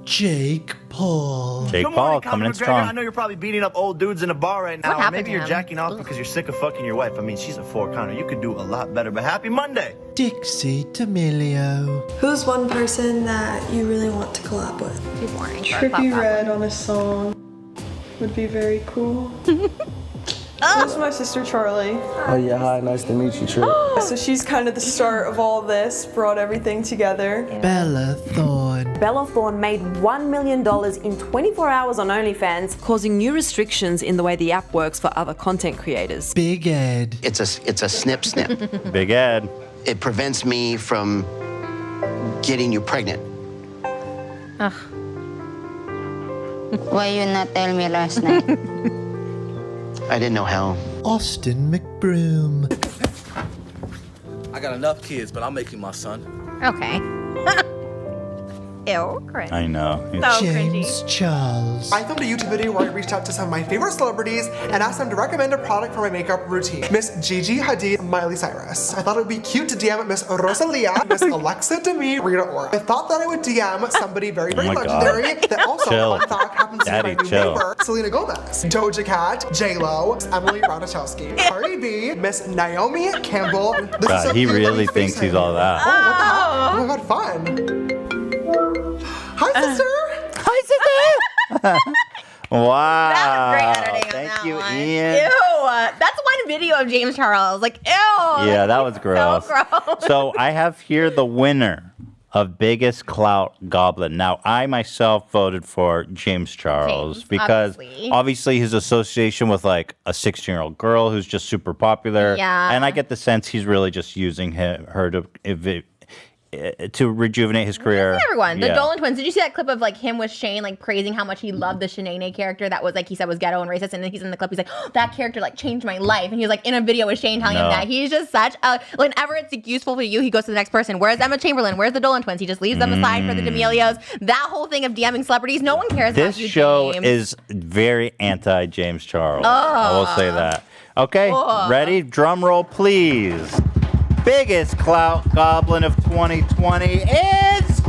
Jake Paul. Jake Good Paul morning, coming Conor in McGregor. strong. I know you're probably beating up old dudes in a bar right now. What Or happened maybe to you're him? jacking off because you're sick of fucking your wife. I mean, she's a 4, Conor. You could do a lot better, but happy Monday. Dixie D'Amelio. Who's one person that you really want to collab with? Too boring for a clout Trippy goblin. Red on a song would be very cool. This is my sister Charlie. Oh yeah, hi, nice to meet you, Trip. So she's kind of the start of all this, brought everything together. Bella Thorne. Bella Thorne made $1 million in 24 hours on OnlyFans, causing new restrictions in the way the app works for other content creators. Big Ed. It's a snip. Big Ed. It prevents me from getting you pregnant. Ugh. Why you not tell me last night? I didn't know how. Austin McBroom. I got enough kids, but I'm making my son. Okay. Ew, cringe. I know. So James cringy. Charles. I filmed a YouTube video where I reached out to some of my favorite celebrities and asked them to recommend a product for my makeup routine. Miss Gigi Hadid, Miley Cyrus. I thought it would be cute to DM Miss Rosalia, Miss Alexa Demi, Rita Ora. I thought that I would DM somebody very, very Oh my God. legendary that also, Chill. fun fact, happens to Daddy, be my new chill. neighbor, Selena Gomez, Doja Cat, J-Lo, Emily Ratajkowski, Cardi B, Miss Naomi Campbell. This is God, so he cute, let really me thinks face he's it. all that. Oh, what the hell? Oh my God, fun. Hi, sister. Hi, sister. Wow. That was great editing on Thank that you, one. Ian. Ew. That's one video of James Charles. Like, ew. Yeah, that was gross. So gross. So I have here the winner of biggest clout goblin. Now, I myself voted for James Charles James, because obviously. obviously his association with like a 16-year-old girl who's just super popular. Yeah. And I get the sense he's really just using her to rejuvenate his career. Everyone, the Yeah. Dolan twins. Did you see that clip of like him with Shane, like praising how much he loved the Shanae character that was like he said was ghetto and racist, and then he's in the clip. He's like, oh, that character like changed my life, and he was like in a video with Shane telling him No. that. He's just such a whenever it's useful for you, he goes to the next person. Where's Emma Chamberlain? Where's the Dolan twins? He just leaves them aside for the D'Amelios. That whole thing of DMing celebrities, no one cares This about you, show James. is very anti-James Charles. I will say that. Okay, Ugh. ready? Drum roll, please. biggest clout goblin of 2020 is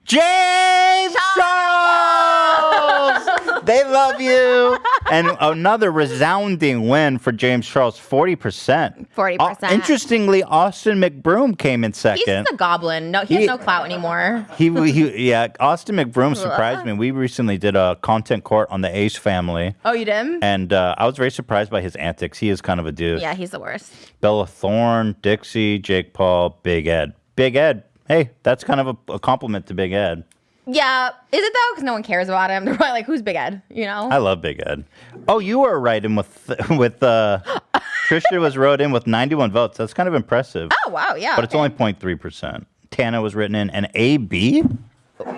James Charles. They love you. And another resounding win for James Charles, 40%. 40%. Interestingly, Austin McBroom came in second. He's a goblin. No, he has no clout anymore. Yeah, Austin McBroom surprised me. We recently did a content court on the Ace family. Oh, you did? And I was very surprised by his antics. He is kind of a dude. Yeah, he's the worst. Bella Thorne, Dixie, Jake Paul, Big Ed. Big Ed. Hey, that's kind of a compliment to Big Ed. Yeah. Is it though? Because no one cares about him. They're probably like, who's Big Ed? You know? I love Big Ed. Oh, you were right in with Trisha was wrote in with 91 votes. That's kind of impressive. Oh, wow. Yeah. But it's only 0.3%. Tana was written in, and AB?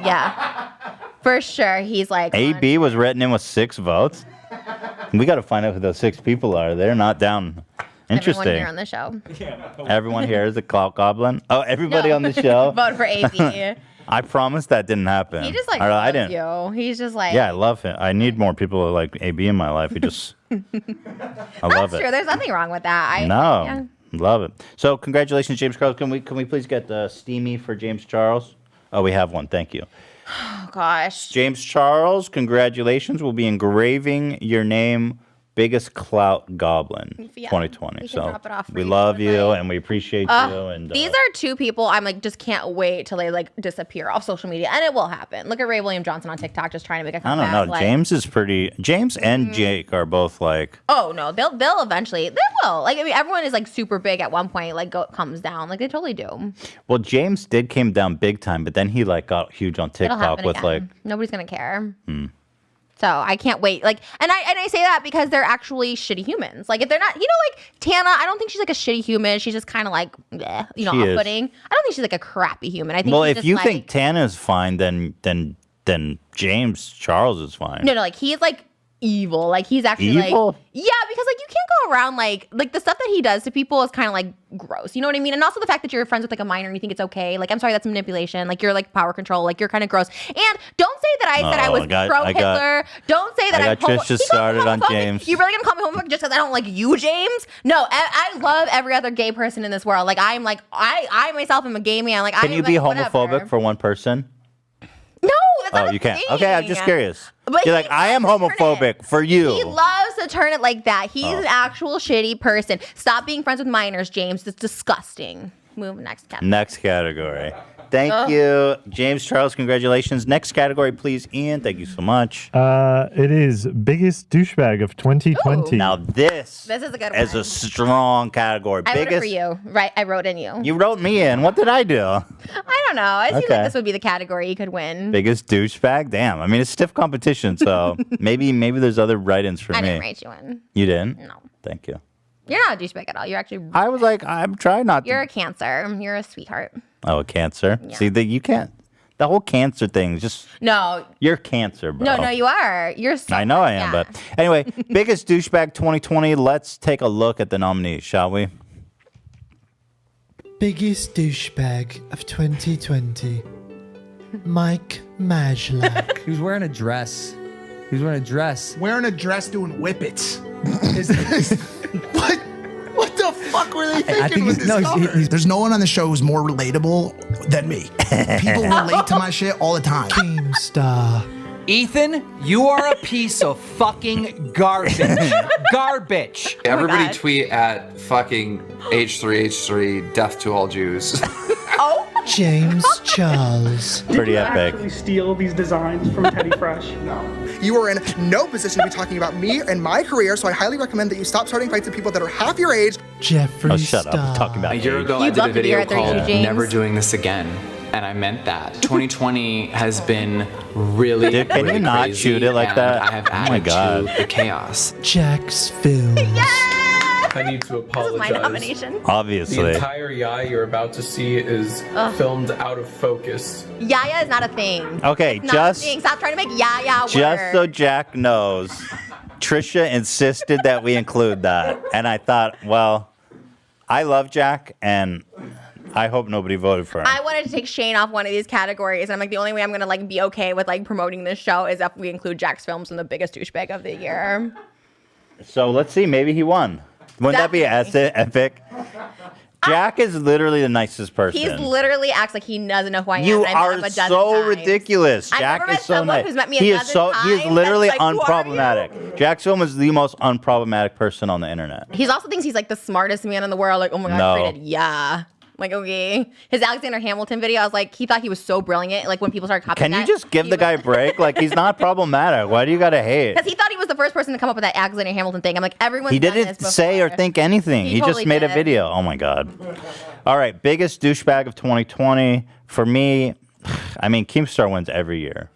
Yeah. For sure. He's like. AB was written in with 6 votes. We got to find out who those 6 people are. They're not down. Interesting. Everyone here on the show. Everyone here is a clout goblin. Oh, everybody on the show? Vote for AB. I promise that didn't happen. He just like I loves didn't. you. He's just like. Yeah, I love him. I need more people like AB in my life. He just. I love That's it. true. There's nothing wrong with that. No, love it. So congratulations, James Charles. Can we please get Steamy for James Charles? Oh, we have one. Thank you. Oh gosh. James Charles, congratulations. We'll be engraving your name. Biggest clout goblin 2020. We can drop it off for we you love you and we appreciate you. And these are 2 people I'm like just can't wait till they like disappear off social media, and it will happen. Look at Ray William Johnson on TikTok just trying to make a comeback. I don't know. Like, James is pretty. James and Jake are both like. Oh no, they'll eventually. They will. Like I mean, everyone is like super big at one point. Like comes down. Like they totally do. Well, James came down big time, but then he like got huge on It'll TikTok happen with again. like. Nobody's gonna care. So I can't wait. Like, and I say that because they're actually shitty humans. Like, if they're not, you know, like Tana, I don't think she's like a shitty human. She's just kind of like, bleh, you know, She is. off-putting. I don't think she's like a crappy human. I think. Well, she's if just you like, think Tana's fine, then James Charles is fine. no, like he's like evil. Like he's actually Evil? like, yeah, because like you can't go around like the stuff that he does to people is kind of like gross. You know what I mean? And also the fact that you're friends with like a minor and you think it's okay. Like I'm sorry, that's manipulation. Like you're like power control. Like you're kind of gross. And don't say that I said I was pro Hitler. Don't say that I got Trisha started on James. You really gonna call me homophobic just because I don't like you, James? No, I love every other gay person in this world. Like I'm like I myself am a gay man. Like Can you be homophobic for one person? No, that's not you can't. thing. Okay, I'm just curious. But You're like, I am homophobic for you. He loves to turn it like that. He's an actual shitty person. Stop being friends with minors, James. That's disgusting. Move next category. Next category. Thank you, James Charles. Congratulations. Next category, please, Ian. Thank you so much. It is biggest douchebag of 2020. Now this is a good one. is a strong category. I wrote it for you. Right, I wrote in you. You wrote me in. What did I do? I don't know. It seems Okay. like this would be the category you could win. Biggest douchebag? Damn. I mean, it's stiff competition, so maybe there's other write-ins for I me. didn't write you in. You didn't? No. Thank you. You're not a douchebag at all. You're actually. I was like, I'm trying not You're to. a Cancer. You're a sweetheart. Oh, a Cancer? Yeah. See, you can't. The whole Cancer thing is just. No. You're Cancer, bro. No, you are. You're. So I know I am, yeah. but anyway, biggest douchebag 2020. Let's take a look at the nominees, shall we? Biggest douchebag of 2020. Mike Majlak. He was wearing a dress. He was wearing a dress. Wearing a dress doing whippets. What the fuck were they thinking I think with he's- this no, cover? There's no one on the show who's more relatable than me. People relate to my shit all the time. Keemstar. Ethan, you are a piece of fucking garbage. Garbage. Everybody tweet at fucking H3H3 death to all Jews. James Charles. Pretty Did you epic. actually steal these designs from Teddy Fresh? No. You are in no position to be talking about me and my career, so I highly recommend that you stop starting fights with people that are half your age. Jeffree Oh, shut up. Star. I'm talking about A year age. ago, I You'd did love a to be video right there, called James. Never Doing This Again, and I meant that. 2020 has been really, Dude, can really you not crazy, shoot it like and that? I have Oh my added God. to the chaos. Jax Films. I need to This is apologize. my nomination. Obviously. The entire Yaya you're about to see is Ugh. filmed out of focus. Yaya is not a thing. Okay, It's not just- a thing. Stop trying to make Yaya Just work. so Jack knows, Trisha insisted that we include that. And I thought, well, I love Jack, and I hope nobody voted for him. I wanted to take Shane off one of these categories, and I'm like, the only way I'm gonna like be okay with like promoting this show is if we include Jack's films in the biggest douchebag of the year. So let's see. Maybe he won. Wouldn't that be epic? Jack is literally the nicest person. He's literally acts like he doesn't know who I am. You and I met him are a dozen so times. ridiculous. I've Jack never met is so someone nice. who's met me a He is dozen he is times literally that's like, "Who are unproblematic. Jack Film is the most unproblematic person on the internet. He also thinks he's like the smartest man in the world. Like, oh my God, No. created. Yeah. Like, okay. His Alexander Hamilton video, I was like, he thought he was so brilliant. Like, when people started copying Can you just give the guy a break? Like, he's not problematic. Why do you gotta hate? Because he thought he was the first person to come up with that Alexander Hamilton thing. I'm like, everyone's He done didn't this say or before. think anything. He totally just made a did. video. Oh my God. All right, biggest douchebag of 2020 for me. I mean, Keemstar wins every year.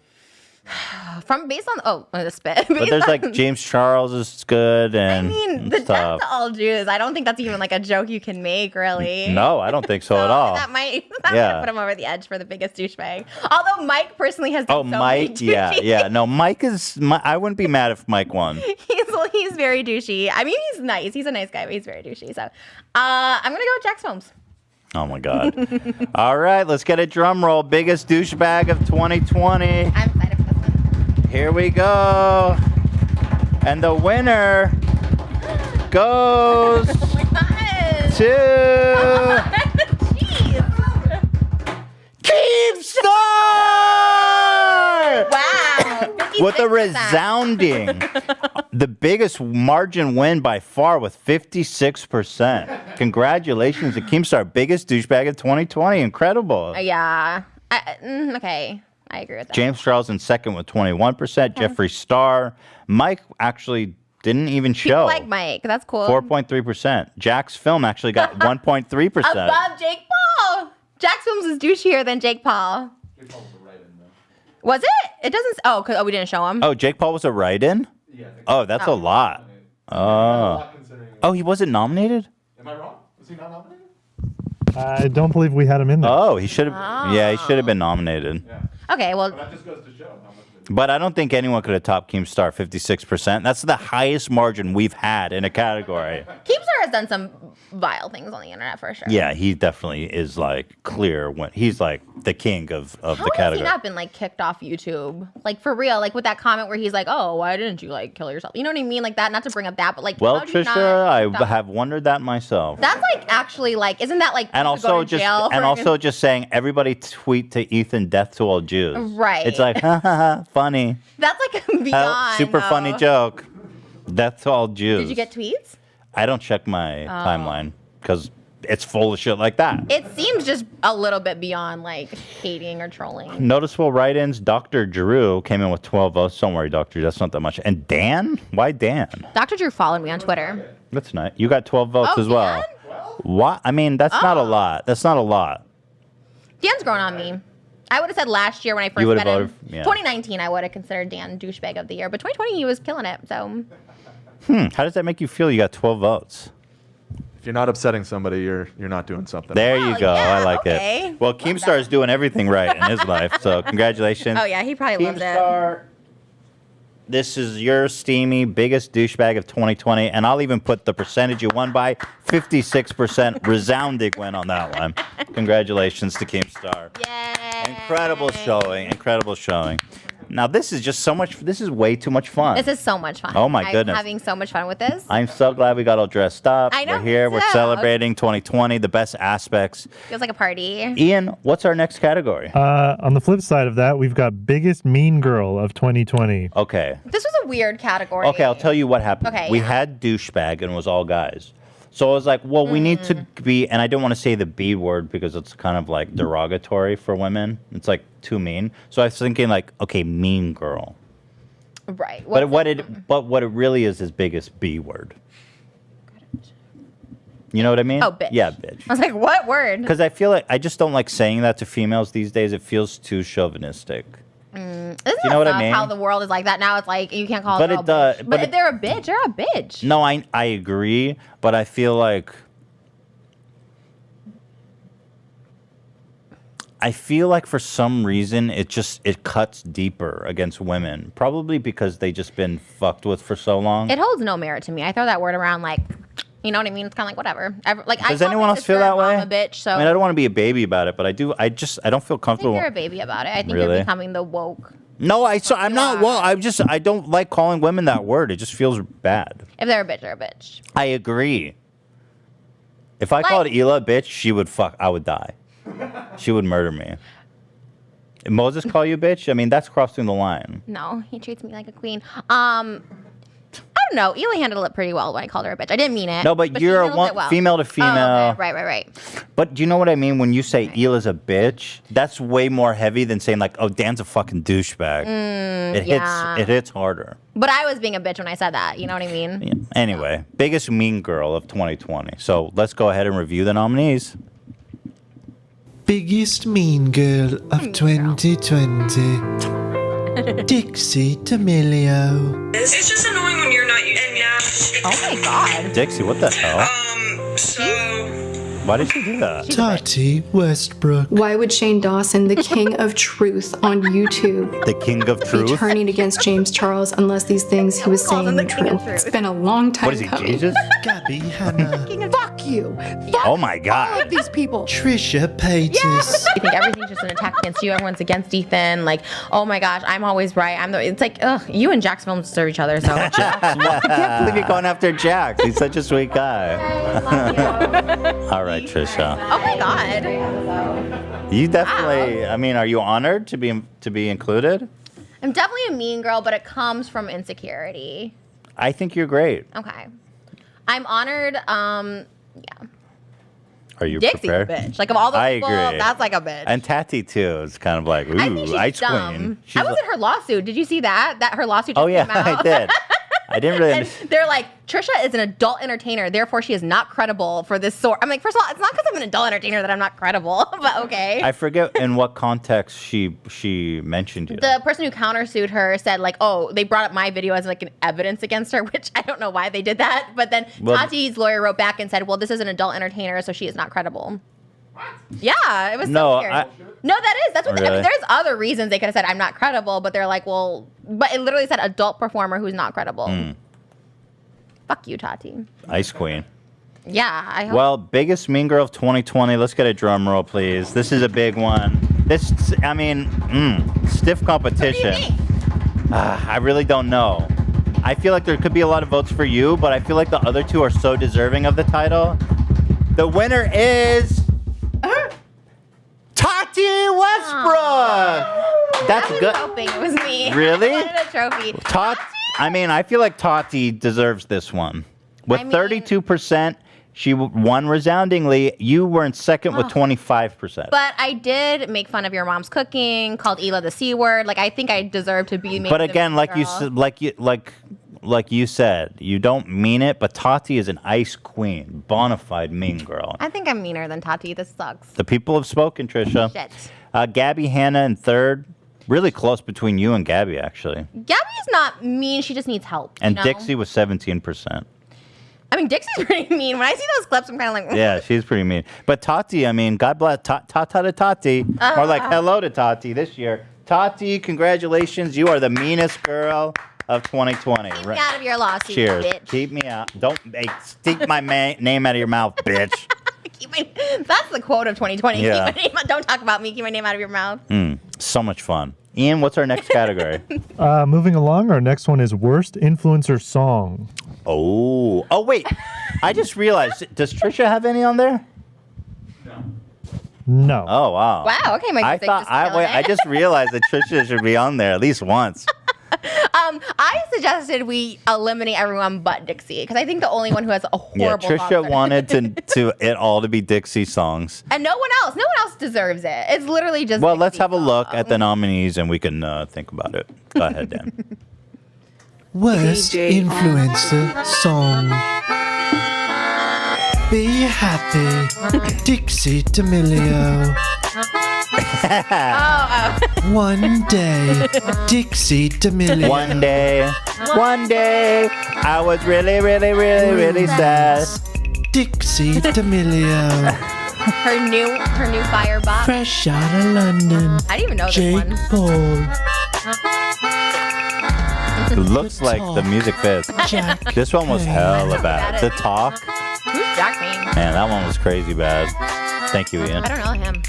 From based on the spit. But there's like James Charles is good and I mean, the death stuff. to all Jews. I don't think that's even like a joke you can make, really. No, I don't think so at all. That might Yeah. put him over the edge for the biggest douchebag. Although Mike personally has done Oh, so Mike, many douchey yeah. No, Mike is. I wouldn't be mad if Mike won. He's very douchey. I mean, he's nice. He's a nice guy, but he's very douchey. So I'm gonna go with Jack's Films. Oh my God. All right, let's get a drum roll. Biggest douchebag of 2020. I'm excited for this one. Here we go. And the winner goes to Keemstar! Wow. With a resounding, the biggest margin win by far with 56%. Congratulations to Keemstar, biggest douchebag of 2020. Incredible. Yeah. Okay. I agree with that. James Charles in second with 21%. Jeffree Star. Mike actually didn't even People show. like Mike. That's cool. 4.3%. Jack's Film actually got 1.3%. Above Jake Paul. Jack's Films is douchier than Jake Paul. Was it? It doesn't. Oh, we didn't show him. Oh, Jake Paul was a write-in? Yeah. Oh, that's a lot. Oh, he wasn't nominated? Am I wrong? Was he not nominated? I don't believe we had him in there. Oh, he should have. Yeah, he should have been nominated. Okay, well. That just goes to show how much. But I don't think anyone could have topped Keemstar 56%. That's the highest margin we've had in a category. Keemstar has done some vile things on the internet for sure. Yeah, he definitely is like clear when he's like the king of How the has category. he not been like kicked off YouTube? Like for real, like with that comment where he's like, "Oh, why didn't you like kill yourself?" You know what I mean? Like that. Not to bring up that, but like, Well, how do you not Trisha, I kicked off- have wondered that myself. That's like actually like, isn't that like? And you could go also to just jail for- and also just saying everybody tweet to Ethan death to all Jews. Right. It's like ha ha ha funny. That's like beyond. Super funny though. joke. Death to all Jews. Did you get tweets? I don't check my timeline because it's full of shit like that. It seems just a little bit beyond like hating or trolling. Noticeable write-ins. Dr. Drew came in with 12 votes. Don't worry, Dr. Drew, that's not that much. And Dan? Why Dan? Dr. Drew followed me on Twitter. That's nice. You got 12 votes Oh, as well. What? I mean, that's not a lot. That's not a lot. Dan's grown on me. I would have said last year when I first would've met him. voted- yeah. 2019, I would have considered Dan douchebag of the year, but 2020 he was killing it. So How does that make you feel? You got 12 votes. If you're not upsetting somebody, you're not doing something. There you go. I like okay. it. Well, Keemstar is doing everything right in his life, so congratulations. oh yeah, he probably loves it. Keemstar, this is your Steamy biggest douchebag of 2020, and I'll even put the percentage you won by 56%. Resounding win on that one. Congratulations to Keemstar. Yay! Incredible showing. Incredible showing. Now this is just so much. This is way too much fun. This is so much fun. Oh, my goodness. I'm having so much fun with this. I'm so glad we got all dressed up. I know, We're here. me We're too. celebrating 2020, the best aspects. Feels like a party. Ian, what's our next category? On the flip side of that, we've got biggest mean girl of 2020. Okay. This was a weird category. Okay, I'll tell you what happened. Okay, we yeah. had douchebag and it was all guys. So I was like, well, we need to be, and I don't want to say the B word because it's kind of like derogatory for women. It's like too mean. So I was thinking like, okay, mean girl. Right. But what it really is biggest B word. You know what I mean? Oh, bitch. Yeah, bitch. I was like, what word? Because I feel like I just don't like saying that to females these days. It feels too chauvinistic. Isn't you know what I suck mean? How the world is like that now? It's like you can't call But a it girl does- bitch. but But it- if they're a bitch, they're a bitch. No, I agree, but I feel like for some reason it cuts deeper against women. Probably because they just been fucked with for so long. It holds no merit to me. I throw that word around like, you know what I mean? It's kind of like whatever. Does anyone else feel that way? I'm a bitch, so I mean, I don't want to be a baby about it, but I do. I don't feel I think comfortable. you're a baby about it. I think Really? you're becoming the woke. No, I'm not. Well, I don't like calling women that word. It just feels bad. If they're a bitch, they're a bitch. I agree. If I called Hila a bitch, she would I would die. She would murder me. Did Moses call you a bitch? I mean, that's crossing the line. No, he treats me like a queen. I don't know. Ely handled it pretty well when I called her a bitch. I didn't mean it. No, but you're female to female. Oh, okay. Right. But do you know what I mean when you say Hila's a bitch? That's way more heavy than saying like, oh, Dan's a fucking douchebag. It hits harder. But I was being a bitch when I said that. You know what I mean? Yeah. Anyway, biggest mean girl of 2020. So let's go ahead and review the nominees. Biggest mean girl of 2020. Dixie D'Amelio. It's just annoying when you're not using it. Oh my god. Dixie, what the hell? Why did she do that? Tati Westbrook. Why would Shane Dawson, the king of truth on YouTube, The king of be truth? turning against James Charles unless these things he was saying were true? It's been a long time What is he, coming. Jesus? Gabby Hanna. Fuck you. Oh my god. All of these people. Trisha Paytas. I think everything's just an attack against you. Everyone's against Ethan. Like, oh my gosh, I'm always right. It's like, ugh, you and Jax don't serve each other. So I can't believe you're going after Jax. He's such a sweet guy. All right, Trisha. Oh my god. You definitely. I mean, are you honored to be included? I'm definitely a mean girl, but it comes from insecurity. I think you're great. Okay. I'm honored. Yeah. Are you Dixie's prepared? a bitch. Like of all the I people, agree. that's like a bitch. And Tati too. It's kind of like, ooh, I think she's ice dumb. queen. I was in her lawsuit. Did you see that? That her lawsuit just Oh yeah, came out. I did. I didn't really. And they're like, Trisha is an adult entertainer, therefore she is not credible for this sort. I'm like, first of all, it's not because I'm an adult entertainer that I'm not credible, but okay. I forget in what context she mentioned you. The person who countersued her said like, oh, they brought up my video as like an evidence against her, which I don't know why they did that. But then Tati's lawyer wrote back and said, well, this is an adult entertainer, so she is not credible. Yeah, it was so weird. No, that's what Really? I mean, there's other reasons they could have said I'm not credible, but they're like, well, but it literally said adult performer who's not credible. Fuck you, Tati. Ice queen. Yeah, I hope. Well, biggest mean girl of 2020. Let's get a drum roll, please. This is a big one. Stiff competition. I really don't know. I feel like there could be a lot of votes for you, but I feel like the other two are so deserving of the title. The winner is Tati Westbrook. That's I was good. hoping it was me. Really? I wanted a trophy. I feel like Tati deserves this one. With 32%, she won resoundingly. You were in second with 25%. But I did make fun of your mom's cooking, called Hila the C word. Like I think I deserve to be made. But again, like you said, you don't mean it. But Tati is an ice queen, bona fide mean girl. I think I'm meaner than Tati. This sucks. The people have spoken, Trisha. Shit. Gabby Hanna in third. Really close between you and Gabby, actually. Gabby's not mean. She just needs help. And you know? Dixie was 17%. I mean, Dixie's pretty mean. When I see those clips, I'm kind of like, Yeah, she's pretty mean. But Tati, I mean, God bless Tata to Tati. Or like hello to Tati this year. Tati, congratulations. You are the meanest girl of 2020. Keep me out of your lawsuit, Cheers. bitch. Keep me out. Don't stick my name out of your mouth, bitch. That's the quote of 2020. Yeah. Keep my name, don't talk about me. Keep my name out of your mouth. So much fun. Ian, what's our next category? Moving along, our next one is worst influencer song. Oh, wait. I just realized, does Trisha have any on there? No. Oh, wow. Wow, okay, my music just killing it. I just realized that Trisha should be on there at least once. I suggested we eliminate everyone but Dixie because I think the only one who has a horrible song Trisha wanted to it all to be Dixie songs. and no one else deserves it. It's literally just Well, Dixie let's have a look songs. at the nominees and we can think about it. Go ahead, Dan. Worst influencer song. Be happy. Dixie D'Amelio. One day. Dixie D'Amelio. One day, I was really, really, really, really sad. Dixie D'Amelio. her new fire box. Fresh out of London. I didn't even know Jake this Paul. It looks like the music fits. This one was hella bad. The Talk. Who's Jack name? Man, that one was crazy bad. Thank you, Ian. I don't know him.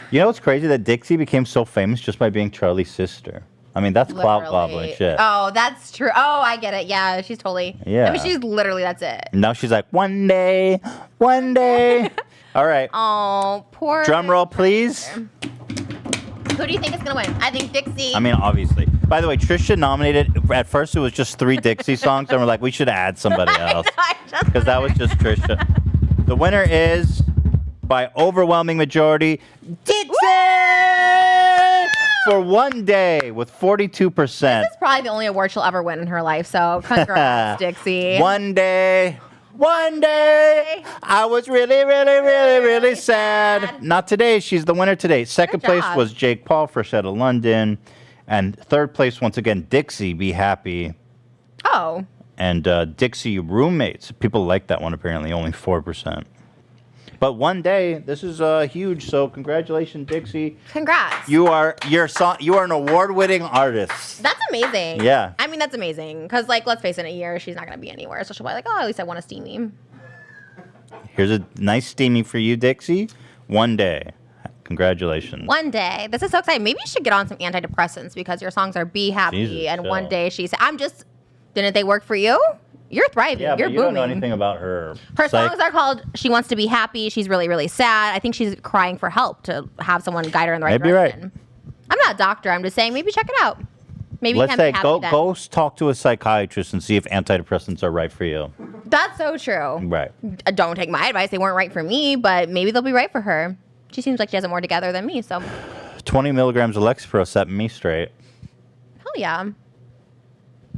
You know what's crazy? That Dixie became so famous just by being Charlie's sister. I mean, that's clout Literally. gobbling shit. Oh, that's true. Oh, I get it. Yeah, she's totally. Yeah. I mean, she's literally, that's it. Now she's like, one day. All right. Oh, poor. Drum roll, please. Who do you think is going to win? I think Dixie. I mean, obviously. By the way, Trisha nominated, at first it was just 3 Dixie songs, and we're like, we should add somebody else. Because that was just Trisha. The winner is, by overwhelming majority, Dixie! For one day with 42%. This is probably the only award she'll ever win in her life, so congrats, Dixie. One day, I was really sad. Not today. She's the winner today. Second place was Jake Paul, Fresh Out of London. And third place, once again, Dixie, Be Happy. Oh. And Dixie, Roommates. People like that one, apparently, only 4%. But one day, this is huge. So congratulations, Dixie. Congrats. You are an award-winning artist. That's amazing. Yeah. I mean, that's amazing. Because, like, let's face it, in a year, she's not going to be anywhere. So she'll be like, oh, at least I won a Steamy. Here's a nice Steamy for you, Dixie. One day. Congratulations. One day. This is so exciting. Maybe you should get on some antidepressants because your songs are Be Happy. Jesus, and chill. one day she said, didn't they work for you? You're thriving. Yeah, You're but you booming. don't know anything about her. Her songs are called She Wants to Be Happy. She's really, really sad. I think she's crying for help to have someone guide her in the right Maybe direction. right. I'm not a doctor. I'm just saying maybe check it out. Maybe Let's you can say be happy then. go talk to a psychiatrist and see if antidepressants are right for you. That's so true. Right. Don't take my advice. They weren't right for me, but maybe they'll be right for her. She seems like she has it more together than me, so. 20 milligrams of Lexapro set me straight. Hell yeah.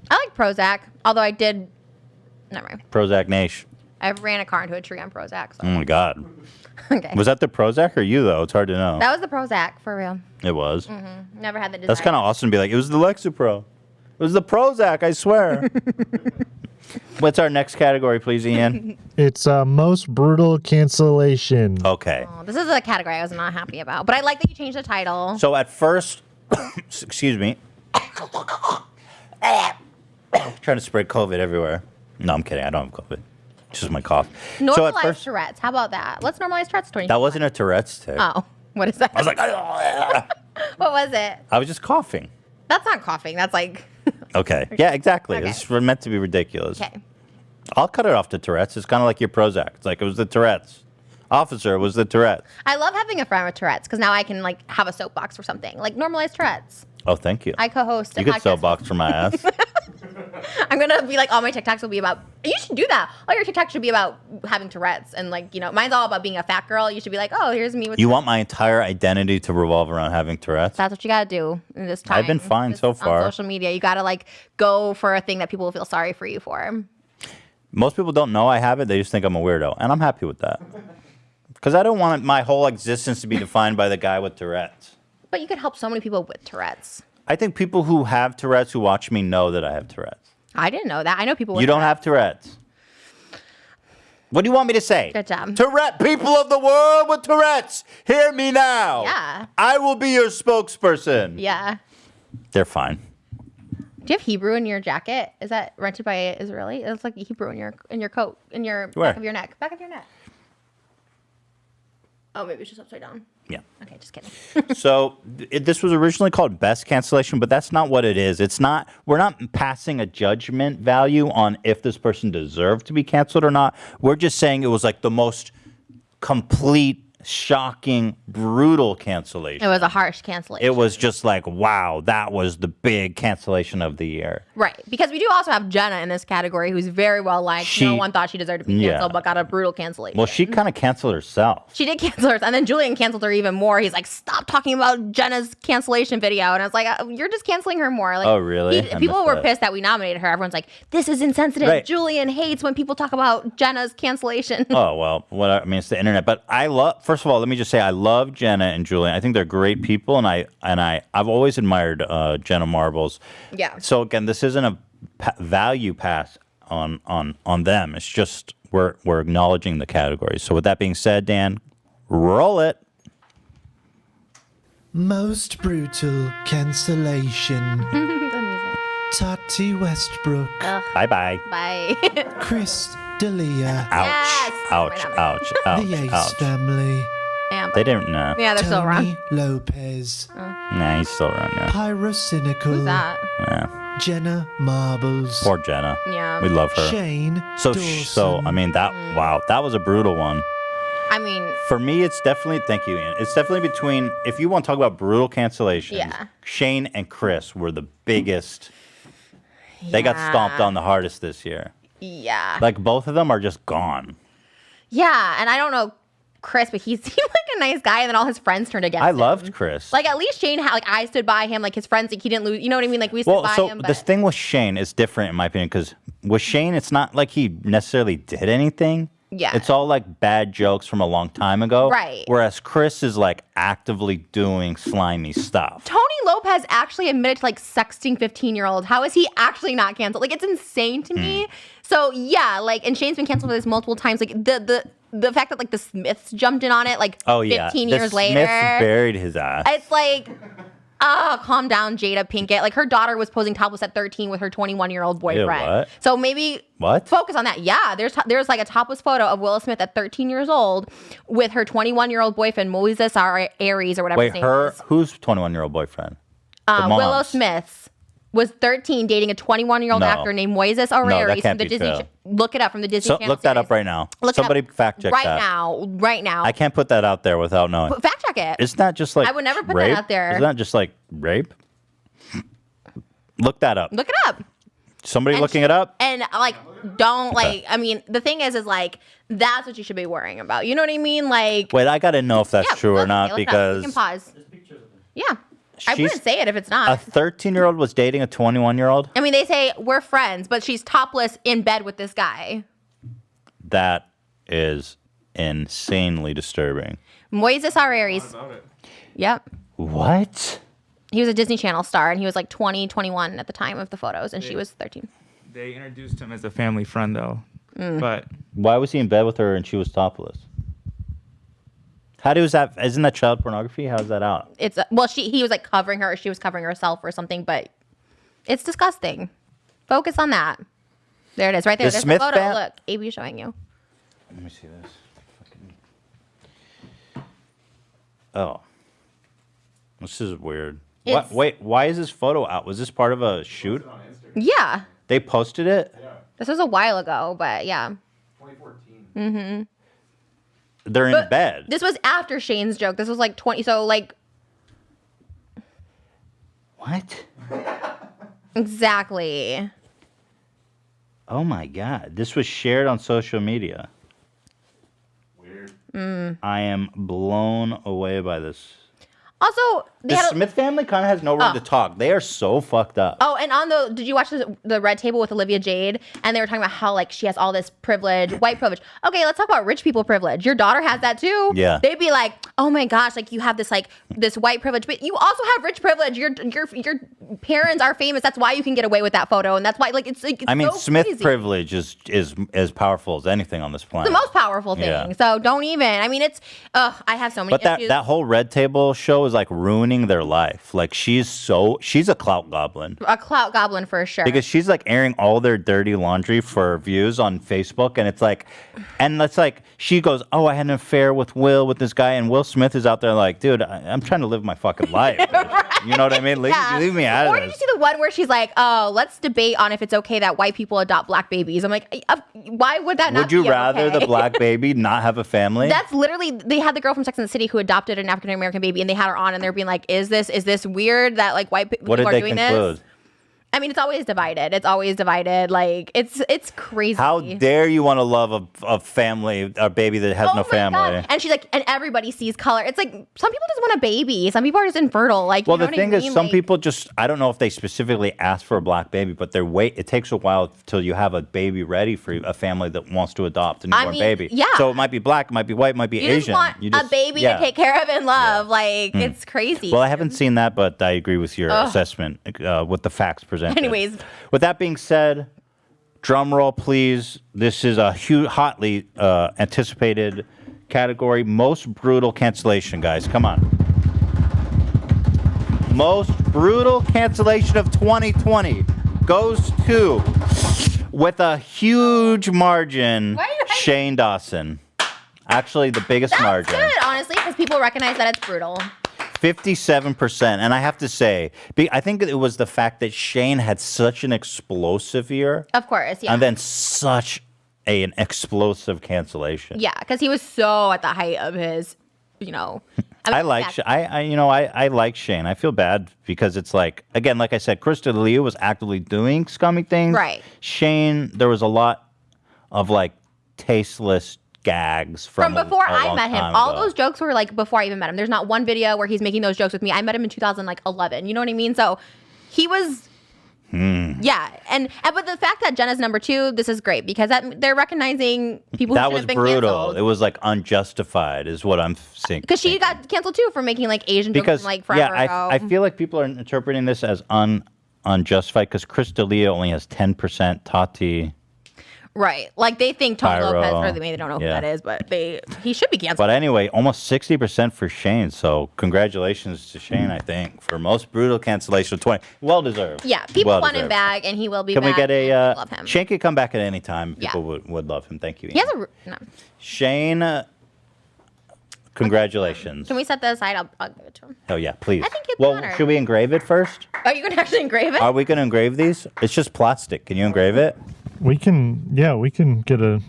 I like Prozac, although I did. Never mind. Prozac Nash. I ran a car into a tree on Prozac. So. Oh my God. Okay. Was that the Prozac or you though? It's hard to know. That was the Prozac, for real. It was. Mm-hmm. Never had the desire. That's kind of awesome to be like, it was the Lexapro. It was the Prozac, I swear. What's our next category, please, Ian? It's most brutal cancellation. Okay. Oh, this is a category I was not happy about, but I like that you changed the title. So at first, excuse me. Trying to spread COVID everywhere. No, I'm kidding. I don't have COVID. It's just my cough. Normalize So at first, Tourette's. How about that? Let's normalize Tourette's. that wasn't a Tourette's tick. Oh, what is that? I was like, What was it? I was just coughing. That's not coughing. That's like. Okay. Yeah, exactly. Okay. It's meant to be ridiculous. Okay. I'll cut it off to Tourette's. It's kind of like your Prozac. It's like it was the Tourette's. Officer, it was the Tourette's. I love having a friend with Tourette's because now I can like have a soapbox for something. Like normalize Tourette's. Oh, thank you. I co-host a You could podcast. soapbox for my ass. I'm gonna be like all my TikToks will be about. You should do that. All your TikToks should be about having Tourette's and like mine's all about being a fat girl. You should be like, oh, here's me with. You want my entire identity to revolve around having Tourette's? That's what you gotta do in this time. I've been fine so far. On social media, you gotta like go for a thing that people will feel sorry for you for. Most people don't know I have it. They just think I'm a weirdo. And I'm happy with that. Because I don't want my whole existence to be defined by the guy with Tourette's. But you could help so many people with Tourette's. I think people who have Tourette's who watch me know that I have Tourette's. I didn't know that. I know people with You don't have Tourette's. What do you want me to say? Good job. Tourette, people of the world with Tourette's, hear me now. Yeah. I will be your spokesperson. Yeah. They're fine. Do you have Hebrew in your jacket? Is that rented by Israeli? It's like Hebrew in your coat, in your Where? back of your neck. Back of your neck. Oh, maybe it's just upside down. Yeah. Okay, just kidding. So this was originally called best cancellation, but that's not what it is. It's not. We're not passing a judgment value on if this person deserved to be canceled or not. We're just saying it was like the most complete, shocking, brutal cancellation. It was a harsh cancellation. It was just like, wow, that was the big cancellation of the year. Right, because we do also have Jenna in this category, who's very well liked. No one thought she deserved to be canceled, but got a brutal cancellation. Well, she kind of canceled herself. She did cancel her, and then Julian canceled her even more. He's like, "Stop talking about Jenna's cancellation video," and I was like, "You're just canceling her more." Like, oh, really? People were pissed that we nominated her. Everyone's like, "This is insensitive." Right. Julian hates when people talk about Jenna's cancellation. Oh, well, I mean, it's the internet. But I love, first of all, let me just say, I love Jenna and Julian. I think they're great people, and I've always admired Jenna Marbles. Yeah. So again, this isn't a value pass on them. It's just we're acknowledging the categories. So with that being said, Dan, roll it. Most brutal cancellation. The music. Tati Westbrook. Bye-bye. Bye. Chris D'Elia. Ouch. Yes. Ouch. Ouch. Ouch. The Ace Ouch. family. Yeah, They didn't know. Yeah, they're still around. Lopez. Nah, he's still around. Yeah. Pyrocynical. Who's that? Yeah. Jenna Marbles. Poor Jenna. Yeah. We love her. Shane So I mean wow, that was a brutal one. I mean, For me, it's definitely, thank you, Ian. It's definitely between, if you want to talk about brutal cancellations, Yeah. Shane and Chris were the biggest. They got stomped on the hardest this year. yeah. Like, both of them are just gone. Yeah, and I don't know Chris, but he seemed like a nice guy, and then all his friends turned against him. I loved Chris. Like, at least Shane, I stood by him. Like, his friends, like, he didn't lose. You know what I mean? Like, we stood by him. But This thing with Shane is different, in my opinion, because with Shane, it's not like he necessarily did anything. Yeah. It's all like bad jokes from a long time ago. Right. Whereas Chris is like actively doing slimy stuff. Tony Lopez actually admitted to like sexting 15-year-olds. How is he actually not canceled? Like, it's insane to me. So yeah, like, and Shane's been canceled for this multiple times. Like the fact that like the Smiths jumped in on it like 15 years later. Smiths buried his ass. It's like, calm down, Jada Pinkett. Like, her daughter was posing topless at 13 with her 21-year-old boyfriend. Ew, what? So maybe focus on that. Yeah, there's like a topless photo of Will Smith at 13 years old with her 21-year-old boyfriend, Moses Aries or whatever his name is. Who's 21-year-old boyfriend? The Willow mom's. Smith was 13 dating a 21-year-old No. actor named Moises Aries can't from the be Disney. true. Look it up from the Disney Channel. Look that up right now. Somebody fact check right that. Right now. I can't put that out there without knowing. Fact check it. Isn't that just like I would never put rape? that out there. Isn't that just like rape? Look that up. Look it up. Somebody looking it up? And like, don't like. I mean, the thing is like that's what you should be worrying about. You know what I mean? Like, Wait, I got to know if that's true or not look it up. because You can pause. Yeah, I She's- wouldn't say it if it's a not. 13-year-old was dating a 21-year-old. I mean, they say we're friends, but she's topless in bed with this guy. That is insanely disturbing. Moises Aries. Yep. What? He was a Disney Channel star, and he was like 20, 21 at the time of the photos, and she was 13. They introduced him as a family friend, though. Mm. But Why was he in bed with her and she was topless? How does that? Isn't that child pornography? How's that out? It's well, he was like covering her, or she was covering herself, or something. But it's disgusting. Focus on that. There it is, right there. The There's Smith the photo. fam- Look, AB's showing you. Let me see this. Oh, this is weird. It's- Wait, why is this photo out? Was this part of a shoot? Yeah, They posted it. this was a while ago, but yeah. 2014. Mm-hmm. They're in bed. This was after Shane's joke. This was like 20. So like. What? Exactly. Oh my God! This was shared on social media. Mm. I am blown away by this. Also, they The had a, Smith family kind of has no room to talk. They are so fucked up. Oh, and on did you watch the Red Table with Olivia Jade? And they were talking about how like she has all this privilege, white privilege. Okay, let's talk about rich people privilege. Your daughter has that too. Yeah. They'd be like, oh my gosh, like you have this this white privilege, but you also have rich privilege. Your parents are famous. That's why you can get away with that photo, and that's why it's I mean, so Smith crazy. privilege is as powerful as anything on this It's planet. the most powerful thing. Yeah. So don't even. I mean, it's. I have so many. But issues. that whole Red Table show is like ruining their life. Like she's a clout goblin. A clout goblin for sure. Because she's like airing all their dirty laundry for views on Facebook, and it's like she goes, "Oh, I had an affair with this guy," and Will Smith is out there like, "Dude, I'm trying to live my fucking life." You know what I mean? Leave me out Or of did you this. see the one where she's like, "Oh, let's debate on if it's okay that white people adopt black babies." I'm like, why would that not? Would you be rather okay? the black baby not have a family? That's literally they had the girl from Sex and the City who adopted an African American baby, and they had her on, and they're being like, "Is this weird that like white people What did are they doing conclude? this?" I mean, it's always divided. It's always divided. Like it's crazy. How dare you want to love a family, a baby that has no family? God. And she's like, and everybody sees color. It's like some people just want a baby. Some people are just infertile. Like, Well, you know the what I thing mean? is, some Like, people just, I don't know if they specifically ask for a black baby, but it takes a while till you have a baby ready for a family that wants to adopt a newborn baby. yeah. So it might be black, it might be white, it might be you Asian. just want a baby to take care of and love. Like, it's crazy. Well, I haven't seen that, but I agree with your Ugh. assessment with the facts presented. Anyways. With that being said, drum roll, please. This is a hotly anticipated category. Most brutal cancellation, guys. Come on. Most brutal cancellation of 2020 goes to, with a huge margin, Shane Dawson. Actually, the biggest margin. Good, honestly, because people recognize that it's brutal. 57%. And I have to say, I think it was the fact that Shane had such an explosive year. Of course, yeah. And then such an explosive cancellation. Yeah, because he was so at the height of his, I like Shane. I feel bad because it's like, again, like I said, Krista Lee was actively doing scummy things. Right. Shane, there was a lot of like tasteless gags from before a I long met him. time All ago. those jokes were like before I even met him. There's not one video where he's making those jokes with me. I met him in 2011. You know what I mean? So he was. Yeah, and but the fact that Jenna's number 2, this is great because they're recognizing people who That should was have been brutal. canceled. It was like unjustified, is what I'm saying. Because she got canceled too for making like Asian jokes from like forever ago. I feel like people are interpreting this as unjustified because Krista Lee only has 10%. Tati. Right, like they think Tony Pyro. Lopez, or maybe they don't know who that is, but he should be canceled. But anyway, almost 60% for Shane. So congratulations to Shane, I think, for most brutal cancellation of 20. Well deserved. Yeah, people Well want him deserved. back, and he will be Can back. we get and a we love him. Shane could come back at any time. Yeah. People would love him. Thank you. He has Ian. no. Shane, congratulations. Can we set that aside? I'll give it to him. Oh yeah, please. I think he'd be honored. Should we engrave it first? Are you gonna actually engrave it? Are we going to engrave these? It's just plastic. Can you engrave it? We can get a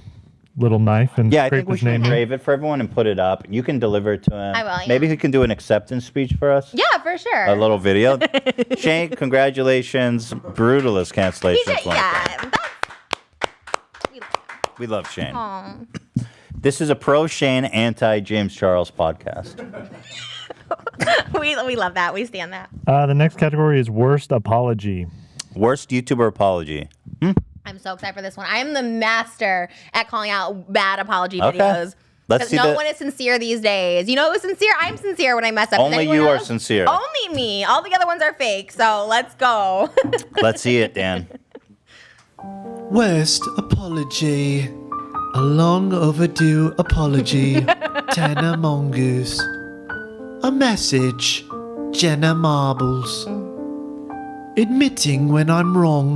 little knife and Yeah, I scrape think we his should name in. engrave it for everyone and put it up. You can deliver it to him. I will, yeah. Maybe he can do an acceptance speech for us. Yeah, for sure. A little video. Shane, congratulations. Brutalist cancellation. Yeah. We love Shane. Aw. This is a pro Shane, anti James Charles podcast. we love that. We stand that. The next category is worst apology. Worst YouTuber apology. I'm so excited for this one. I am the master at calling out bad apology Okay. videos. Let's see no one is sincere these days. You know who's sincere? I'm sincere when I mess up. Is Only anyone you are else? sincere. Only me. All the other ones are fake. So let's go. Let's see it, Dan. Worst apology. A long overdue apology. Tanner Mongoose. A message. Jenna Marbles. Admitting when I'm wrong.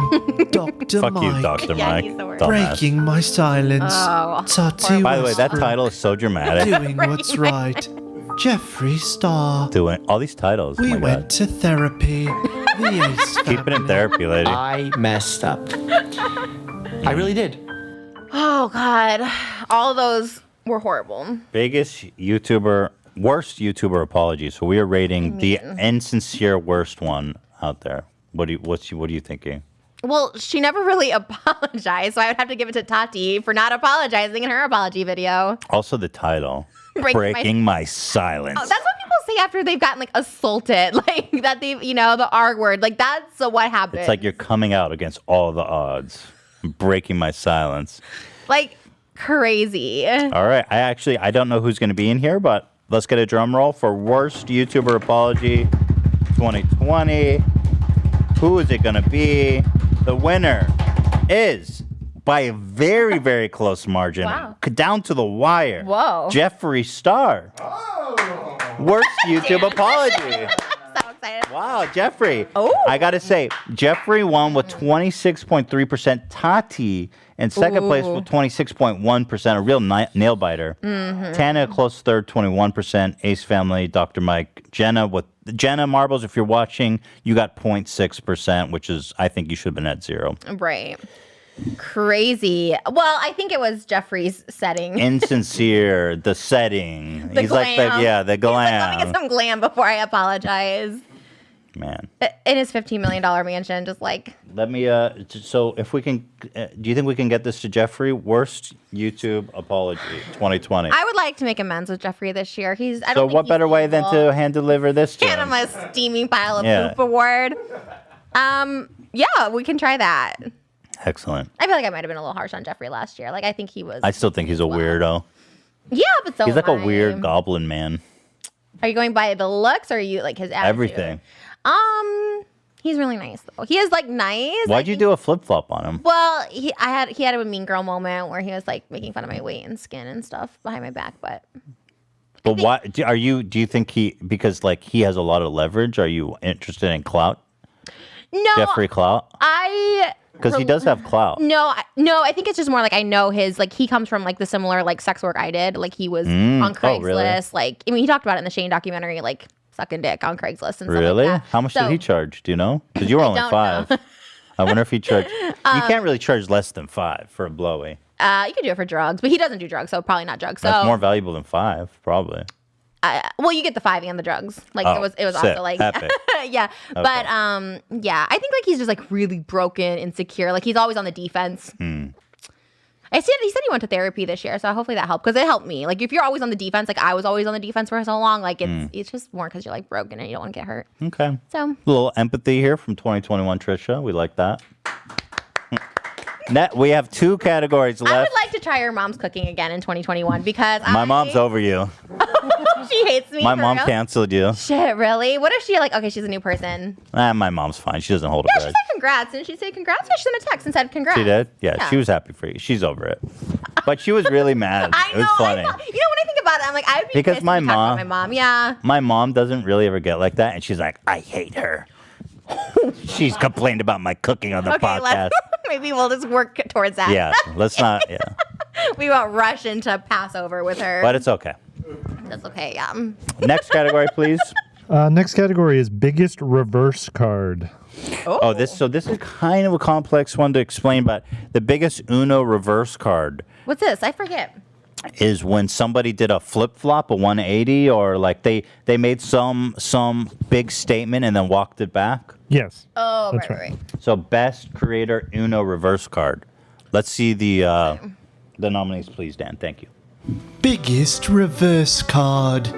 Dr. Fuck Mike. you, Dr. Yeah, Mike. he's the worst. Dumbass. Breaking my silence. Oh, Tati By the way, that Westbrook. title is so dramatic. Doing what's right. Jeffree Star. Doing all these titles. We oh my went God. to therapy. The Ace Keep it in therapy, lady. I messed up. I really did. Oh, God. All of those were horrible. Biggest YouTuber, worst YouTuber apology. So we are rating the insincere worst one out there. What are you thinking? Well, she never really apologized, so I would have to give it to Tati for not apologizing in her apology video. Also the title. Breaking Breaking my silence. Oh, that's what people say after they've gotten like assaulted, like that they've, the R word. Like that's what happened. It's like you're coming out against all the odds. Breaking my silence. Like crazy. All right. I don't know who's going to be in here, but let's get a drum roll for worst YouTuber apology 2020. Who is it going to be? The winner is by a very, very close margin. Wow. Down to the wire. Whoa. Jeffree Star. Worst YouTube apology. So excited. Wow, Jeffree. Oh. I got to say, Jeffree won with 26.3%. Tati in second place with 26.1%. A real nail biter. Mm-hmm. Tana, close third, 21%. Ace Family, Dr. Mike. Jenna Marbles, if you're watching, you got 0.6%, which is, I think you should have been at 0. Right. Crazy. Well, I think it was Jeffree's setting. Insincere, the setting. The He's glam. like, the glam. Let me get some glam before I apologize. Man. In his $15 million mansion, just like. Let me, so if we can, do you think we can get this to Jeffree? Worst YouTube apology 2020. I would like to make amends with Jeffree this year. I So don't think what he's better way than evil. to hand deliver this to Hand him? him a steaming pile of Yeah. poop award. Yeah, we can try that. Excellent. I feel like I might have been a little harsh on Jeffree last year. Like I think he was. I still think he's a weirdo. Yeah, but so He's like am a weird I. goblin man. Are you going by the looks or are you like his attitude? Everything. He's really nice though. He is like nice. Why'd you do a flip flop on him? Well, he had a mean girl moment where he was like making fun of my weight and skin and stuff behind my back, but But why do you think because like he has a lot of leverage? Are you interested in clout? No, Jeffrey clout? Because he does have clout. No, I think it's just more like I know his, like, he comes from, like, the similar, like, sex work I did. Like, he was on Craigslist. Really? Like, I mean, he talked about it in the Shane documentary, like, sucking dick on Craigslist and Really? stuff like that. How much did he charge? Do you know? Because you were only don't 5. know. I wonder if he charged. You can't really charge less than 5 for a blowy. You could do it for drugs, but he doesn't do drugs, so probably not drugs. So That's more valuable than 5, probably. well, you get the 5 and the drugs. Like it was sick. also like Epic. yeah. Okay. But yeah, I think like he's just like really broken, insecure. Like he's always on the defense. He said he went to therapy this year, so hopefully that helped because it helped me. Like if you're always on the defense, like I was always on the defense for so long, like it's just more because you're like broken and you don't want to get hurt. Okay. So a little empathy here from 2021 Trisha. We like that. We have 2 categories left. I would like to try your mom's cooking again in 2021 because My mom's over you. she hates me. My for mom real. canceled you. Shit, really? What if she like? Okay, she's a new person. My mom's fine. She doesn't hold a Yeah, she grudge. said congrats. Didn't she say congrats? Yeah, she sent a text and said congrats. She did? Yeah, she was happy for you. She's over it. But she was really mad. It was funny. You know, when I think about it, I'm like, I would be Because pissed my if you talked about mom, my mom, yeah. my mom doesn't really ever get like that, and she's like, I hate her. She's complained about my cooking on the Okay, podcast. maybe we'll just work towards that. Yeah, let's not. Yeah, We won't rush into Passover with her. but it's okay. That's okay, yeah. Next category, please. Next category is biggest reverse card. Oh, this is kind of a complex one to explain, but the biggest Uno reverse card What's this? I forget. is when somebody did a flip-flop, a 180, or like they made some big statement and then walked it back. Yes. Oh, That's right. So best creator Uno reverse card. Let's see the nominees, please, Dan. Thank you. Biggest reverse card.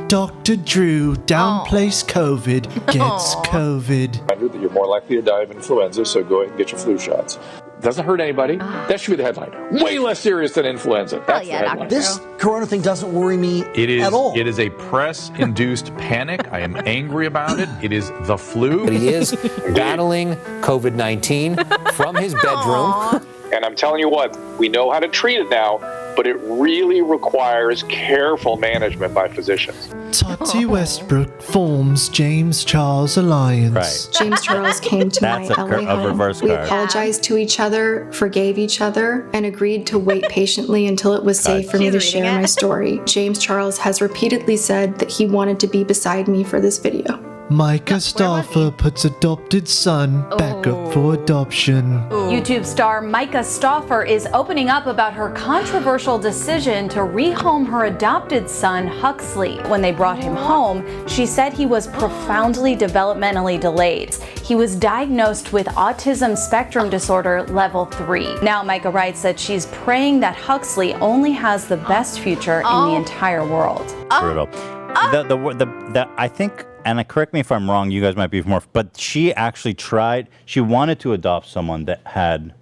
Dr. Drew downplays COVID, gets COVID. That you're more likely to die of influenza, so go ahead and get your flu shots. Doesn't hurt anybody. That should be the headline. Way less serious than influenza. That's the headline. This corona thing doesn't worry me at all. It is a press-induced panic. I am angry about it. It is the flu. But he is battling COVID-19 from his bedroom. And I'm telling you what, we know how to treat it now, but it really requires careful management by physicians. Tati Westbrook forms James Charles Alliance. Right. James Charles came to That's my a LA home. reverse We card. apologized to each other, forgave each other, and agreed to wait patiently until it was safe for me to share my story. James Charles has repeatedly said that he wanted to be beside me for this video. Micah Stauffer puts adopted son back up for adoption. YouTube star Micah Stauffer is opening up about her controversial decision to rehome her adopted son, Huxley. When they brought him home, she said he was profoundly developmentally delayed. He was diagnosed with autism spectrum disorder level 3. Now, Micah writes that she's praying that Huxley only has the best future in the entire world. Brutal. I think, and correct me if I'm wrong, you guys might be more, but she actually tried, she wanted to adopt someone that had,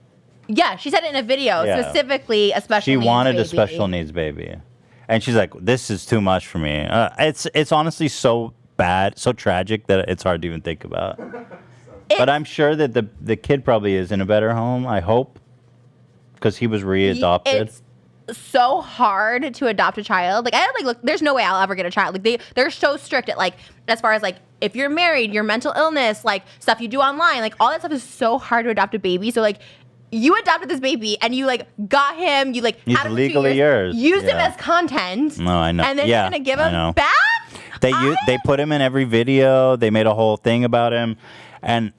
Yeah, she said it in a video, Yeah. specifically a special she needs wanted a baby. special needs baby. And she's like, this is too much for me. It's honestly so bad, so tragic that it's hard to even think about. But I'm sure that the kid probably is in a better home, I hope, because he was readopted. It's so hard to adopt a child. Like, I don't, like, look, there's no way I'll ever get a child. Like, they're so strict at, like, as far as, like, if you're married, your mental illness, like, stuff you do online, like, all that stuff is so hard to adopt a baby. So, like, you adopted this baby and you, like, got him, you, like, He's had him for 2 legally years, yours. used him as content. No, I know. And then Yeah, you're going to give I him know. back? They put him in every video. They made a whole thing about him. And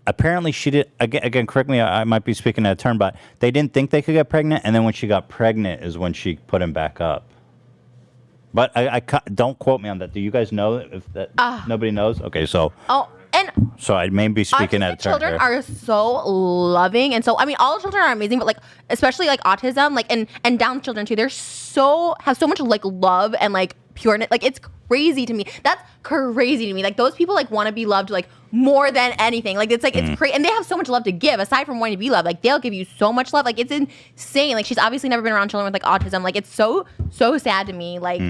apparently she did, again, correct me, I might be speaking out of turn, but they didn't think they could get pregnant. And then when she got pregnant is when she put him back up. But I don't quote me on that. Do you guys know if that nobody knows? Okay, so I may be speaking out of turn Children here. are so loving, and so I mean, all children are amazing, but like especially like autism, like and Down children too. They're have so much like love and like pureness. Like it's crazy to me. That's crazy to me. Like those people like want to be loved like more than anything. Like it's like it's crazy, and they have so much love to give. Aside from wanting to be loved, like they'll give you so much love. Like it's insane. Like she's obviously never been around children with like autism. Like it's so sad to me. Like.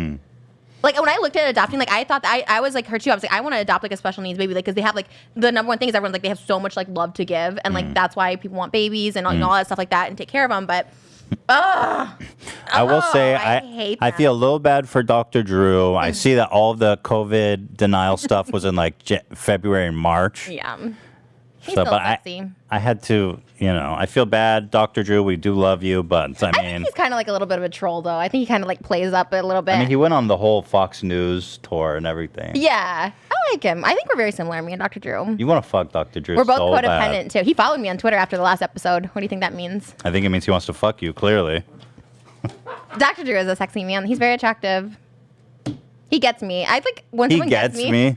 Like when I looked at adopting, like I thought that I was like her too. I was like, I want to adopt like a special needs baby, like because they have like the number one thing is everyone's like they have so much like love to give, and like that's why people want babies and all, you know, all that stuff like that and take care of them. But I will say I feel a little bad for Dr. Drew. I see that all of the COVID denial stuff was in like February and March. Yeah. He's still sexy. I had to, I feel bad, Dr. Drew. We do love you, but I mean, he's kind of like a little bit of a troll, though. I think he kind of like plays up a little bit. I mean, he went on the whole Fox News tour and everything. Yeah, I like him. I think we're very similar, me and Dr. Drew. You want to fuck Dr. Drew? We're both so codependent bad. too. He followed me on Twitter after the last episode. What do you think that means? I think it means he wants to fuck you. Clearly. Dr. Drew is a sexy man. He's very attractive. He gets me. I like when He someone gets me.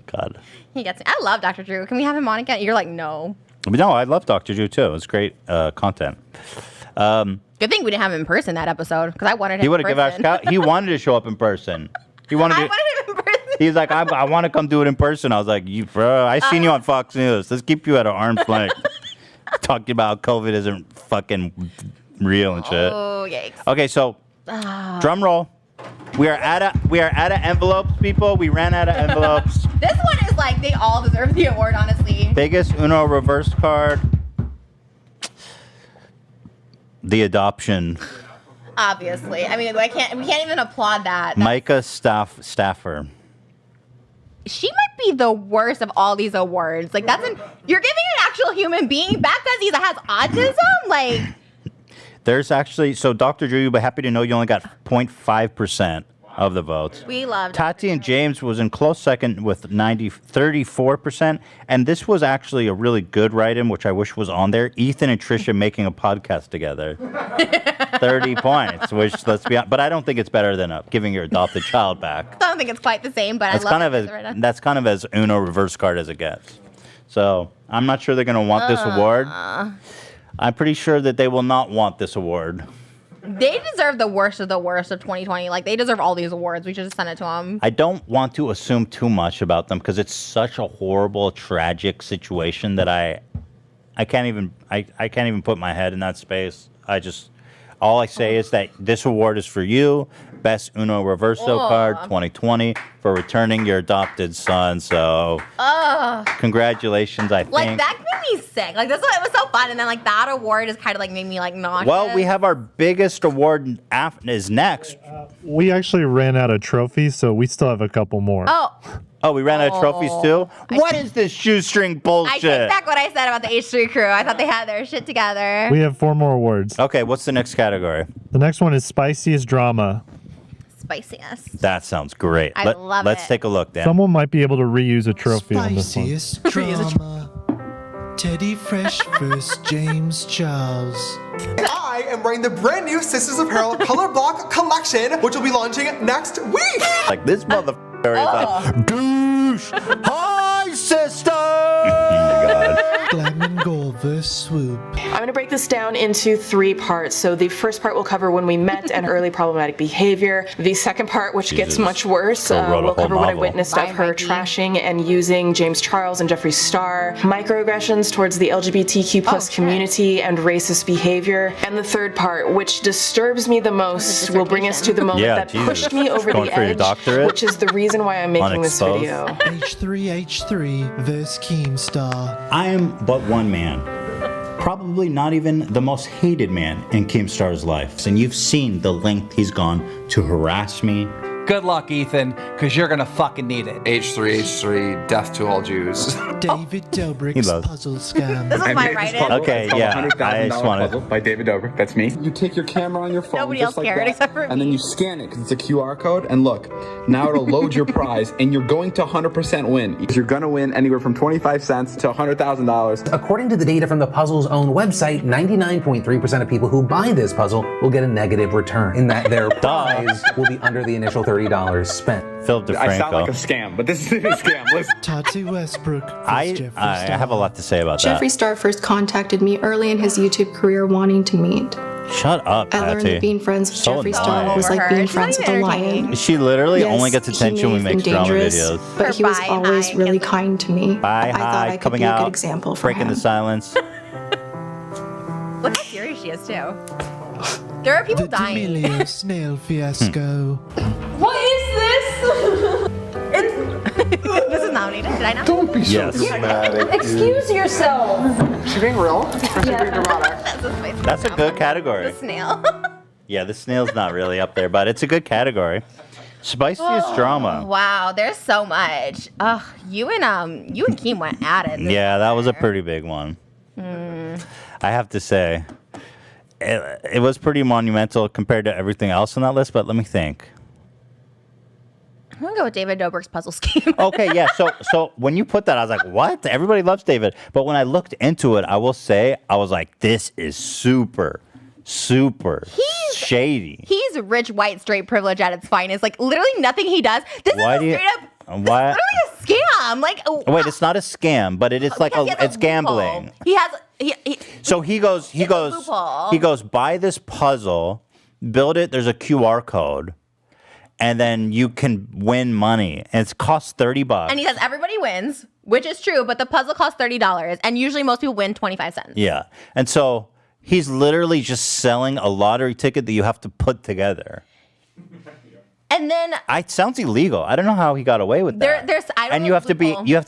God. He gets me. I love Dr. Drew. Can we have him on again? You're like, no. No, I love Dr. Drew too. It's great content. Good thing we didn't have him in person that episode because I wanted him. He would in have given us. person. He wanted to show up in person. He wanted. I wanted him in person. He's like, I want to come do it in person. I was like, bro, I seen you on Fox News. Let's keep you at an arm's length. Talking about COVID isn't fucking real and shit. Oh, yikes. Okay, so drum roll. We are out of envelopes, people. We ran out of envelopes. This one is like they all deserve the award, honestly. Biggest Uno reverse card. The adoption. Obviously, I mean, we can't even applaud that. Micah Staffer. She might be the worst of all these awards. Like you're giving an actual human being back because he has autism. Like there's actually Dr. Drew, you'll be happy to know you only got 0.5% of the votes. we love Tati and James was in close second with 34%, and this was actually a really good write-in, which I wish was on there. Ethan and Trisha making a podcast together. 30 points, which let's be honest, but I don't think it's better than giving your adopted child back. I don't think it's quite the same, but I love it. That's kind of as Uno reverse card as it gets. So I'm not sure they're going to want this award. I'm pretty sure that they will not want this award. They deserve the worst of 2020. Like they deserve all these awards. We should just send it to them. I don't want to assume too much about them because it's such a horrible, tragic situation that I can't even put my head in that space. All I say is that this award is for you, Best Uno Reverso card 2020, for returning your adopted son. So, congratulations, I think. Like that made me sick. Like this one, it was so fun, and then like that award is kind of like made me like nauseous. Well, we have our biggest award is next. We actually ran out of trophies, so we still have a couple more. Oh, we ran out of trophies too? What is this shoestring bullshit? I take back what I said about the H3 crew. I thought they had their shit together. We have 4 more awards. Okay, what's the next category? The next one is Spiciest Drama. Spiciest. That sounds great. I love Let's it. take a look, Dan. Someone might be able to reuse a trophy on this one. Spiciest drama. Teddy Fresh vs. James Charles. I am wearing the brand new Sisters Apparel Color Block collection, which will be launching next week. Like this motherfucker is a douche. Hi, sister. Glam and Gore vs. Swoop. I'm going to break this down into 3 parts. So the first part will cover when we met and early problematic behavior. The second part, which gets much worse, will cover what I witnessed of her trashing and using James Charles and Jeffree Star, microaggressions towards the LGBTQ plus community, and racist behavior. And the third part, which disturbs me the most, will bring us to the moment that pushed me over the edge, which is the reason why I'm making this video. H3H3 vs. Keemstar. I am but one man. Probably not even the most hated man in Keemstar's life. And you've seen the length he's gone to harass me. Good luck, Ethan, because you're gonna fucking need it. H3H3, death to all Jews. David Dobrik's puzzle scam. This is my write-in. Okay, yeah. I just want puzzle by David Dobrik. That's me. You take your camera on your phone, Nobody just else like cared that, except for and then you scan it because it's a QR code. And look, now it'll load your prize, and you're going to 100% win. You're gonna win anywhere from 25 cents to $100,000. According to the data from the puzzle's own website, 99.3% of people who buy this puzzle will get a negative return, in that their prize will be under the initial $30 spent. Philip DeFranco. I sound like a scam, but this isn't a scam. Listen. Tati Westbrook. I have a lot to say about Jeffree Star first contacted me early in his YouTube career wanting to meet. that. Shut up, I learned Tati. that being friends with So Jeffree Star annoying. was like being friends with a lion. She literally Yes, only gets he attention may when we have make been drama dangerous, videos. but he was always really kind to me. Bye, I thought hi, I could coming be a out, good example for breaking him. the silence. Look how serious she is too. There are people dying. D'Amelio Snail Fiasco. What is this? This is nominated. Did I not? Don't be so dramatic. Excuse yourself. She being real? Or she being dramatic? That's a good category. The snail. Yeah, the snail's not really up there, but it's a good category. Spiciest drama. Wow, there's so much. Ugh, you and Keem went at it. Yeah, that was a pretty big one. I have to say, it was pretty monumental compared to everything else on that list. But let me think. I'm gonna go with David Dobrik's puzzle scheme. Okay, yeah. So when you put that, I was like, what? Everybody loves David. But when I looked into it, I will say, I was like, this is super shady. He's rich, white, straight privilege at its finest. Like literally nothing he does. This is straight up. Why? It's literally a scam. Like wait, it's not a scam, but it is like it's gambling. He has. So he goes, buy this puzzle, build it. There's a QR code, and then you can win money, and it costs $30. And he says everybody wins, which is true, but the puzzle costs $30, and usually most people win 25 cents. Yeah, and so he's literally just selling a lottery ticket that you have to put together. And then It sounds illegal. I don't know how he got away with that. And you have to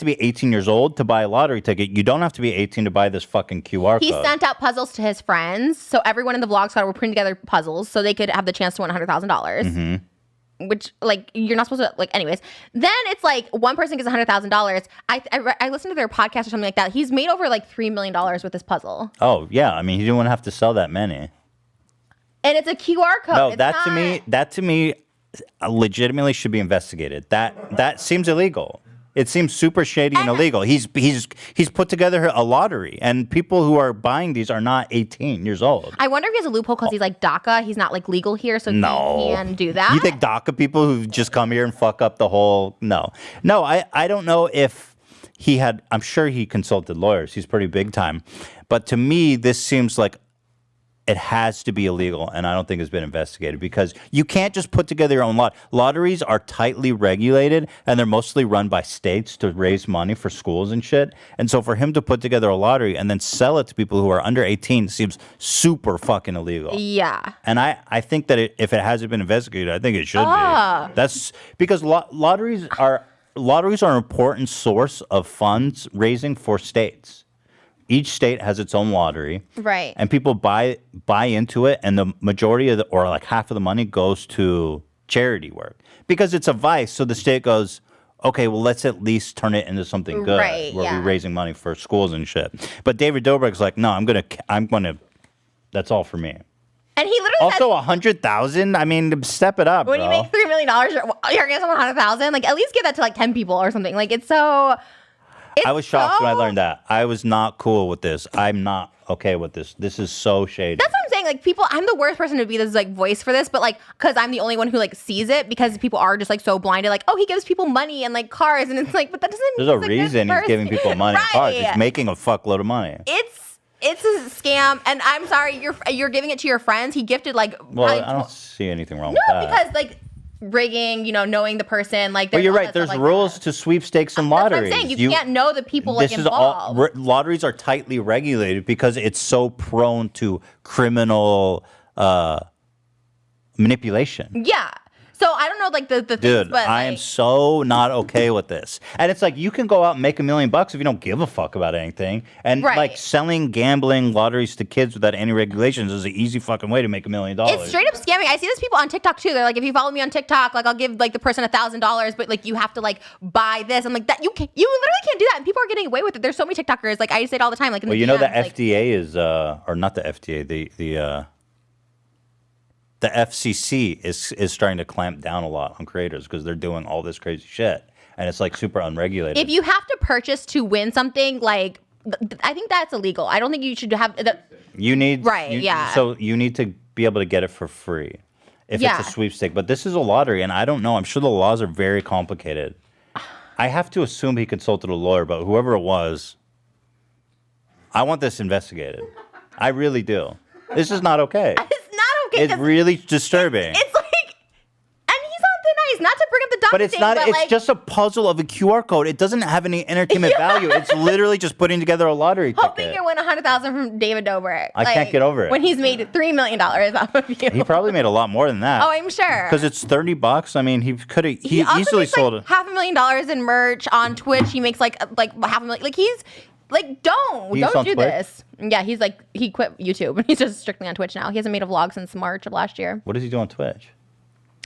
be 18 years old to buy a lottery ticket. You don't have to be 18 to buy this fucking QR he code. sent out puzzles to his friends, so everyone in the vlog squad were putting together puzzles so they could have the chance to win $100,000. Which, like, you're not supposed to, like, anyways. Then it's like one person gets $100,000. I listened to their podcast or something like that. He's made over like $3 million with this puzzle. Oh yeah, I mean he didn't want to have to sell that many. And it's a QR code. No, It's that to me, legitimately should be investigated. That seems illegal. It seems super shady and illegal. He's put together a lottery, and people who are buying these are not 18 years old. I wonder if he has a loophole because he's like DACA. He's not like legal here, so he can do that. You think DACA people who just come here and fuck up the whole? No. I don't know if he had. I'm sure he consulted lawyers. He's pretty big time, but to me, this seems like it has to be illegal, and I don't think it's been investigated because you can't just put together your own lot. Lotteries are tightly regulated, and they're mostly run by states to raise money for schools and shit. And so for him to put together a lottery and then sell it to people who are under 18 seems super fucking illegal. Yeah. And I think that if it hasn't been investigated, I think it should be. That's because lotteries are an important source of funds raising for states. Each state has its own lottery. Right. And people buy into it, and the majority of or like half of the money goes to charity work because it's a vice. So the state goes, okay, well, let's at least turn it into something good Right, where yeah. we're raising money for schools and shit. But David Dobrik's like, no, I'm gonna, that's all for me. And he literally Also, 100,000. I mean, step it up, when bro. you make $3 million, you're gonna someone 100,000. Like at least give that to like 10 people or something. Like it's so. I was shocked when I learned that. I was not cool with this. I'm not okay with this. This is so shady. That's what I'm saying. Like people, I'm the worst person to be this like voice for this, but like because I'm the only one who like sees it because people are just like so blinded. Like, oh, he gives people money and like cars, and it's like, but that doesn't. There's a reason he's giving people money and cars. Right. He's making a fuckload of money. It's a scam, and I'm sorry, you're giving it to your friends. He gifted like. Well, I don't see anything wrong with that. Because like rigging, knowing the person, like. Well, you're right. There's rules to sweepstakes and lotteries. That's what I'm saying. You can't know the people like involved. Lotteries are tightly regulated because it's so prone to criminal manipulation. Yeah. So I don't know, like the Dude, things, but I am so not okay with this. And it's like you can go out and make $1 million if you don't give a fuck about anything. And like selling gambling lotteries to kids without any regulations is an easy fucking way to make $1 million. It's straight up scamming. I see this people on TikTok too. They're like, if you follow me on TikTok, like I'll give like the person $1,000, but like you have to like buy this. I'm like, that you literally can't do that. And people are getting away with it. There's so many TikTokers. Like I say it all the time. Like in well, the you know the DMs, FDA is or not the FDA, the FCC is starting to clamp down a lot on creators because they're doing all this crazy shit, and it's like super unregulated. if you have to purchase to win something, like I think that's illegal. I don't think you should have. You need yeah. So you need to be able to get it for free if Yeah. it's a sweepstake. But this is a lottery, and I don't know. I'm sure the laws are very complicated. I have to assume he consulted a lawyer, but whoever it was, I want this investigated. I really do. This is not okay. Okay, It's really disturbing. It's like, and he's on thin ice. Not to bring up the doctor But it's thing, not. but It's like, just a puzzle of a QR code. It doesn't have any entertainment value. It's literally just putting together a lottery hoping ticket. you win $100,000 from David Dobrik. I can't get over it. When he's made $3 million off of you. He probably made a lot more than that. Oh, I'm sure. Because it's $30. I mean, he could have. He also easily makes, sold like, it. $500,000 in merch on Twitch. He makes like $500,000. Like he's like, don't He's on do Twitch? this. Yeah, he's like he quit YouTube. He's just strictly on Twitch now. He hasn't made a vlog since March of last year. What does he do on Twitch?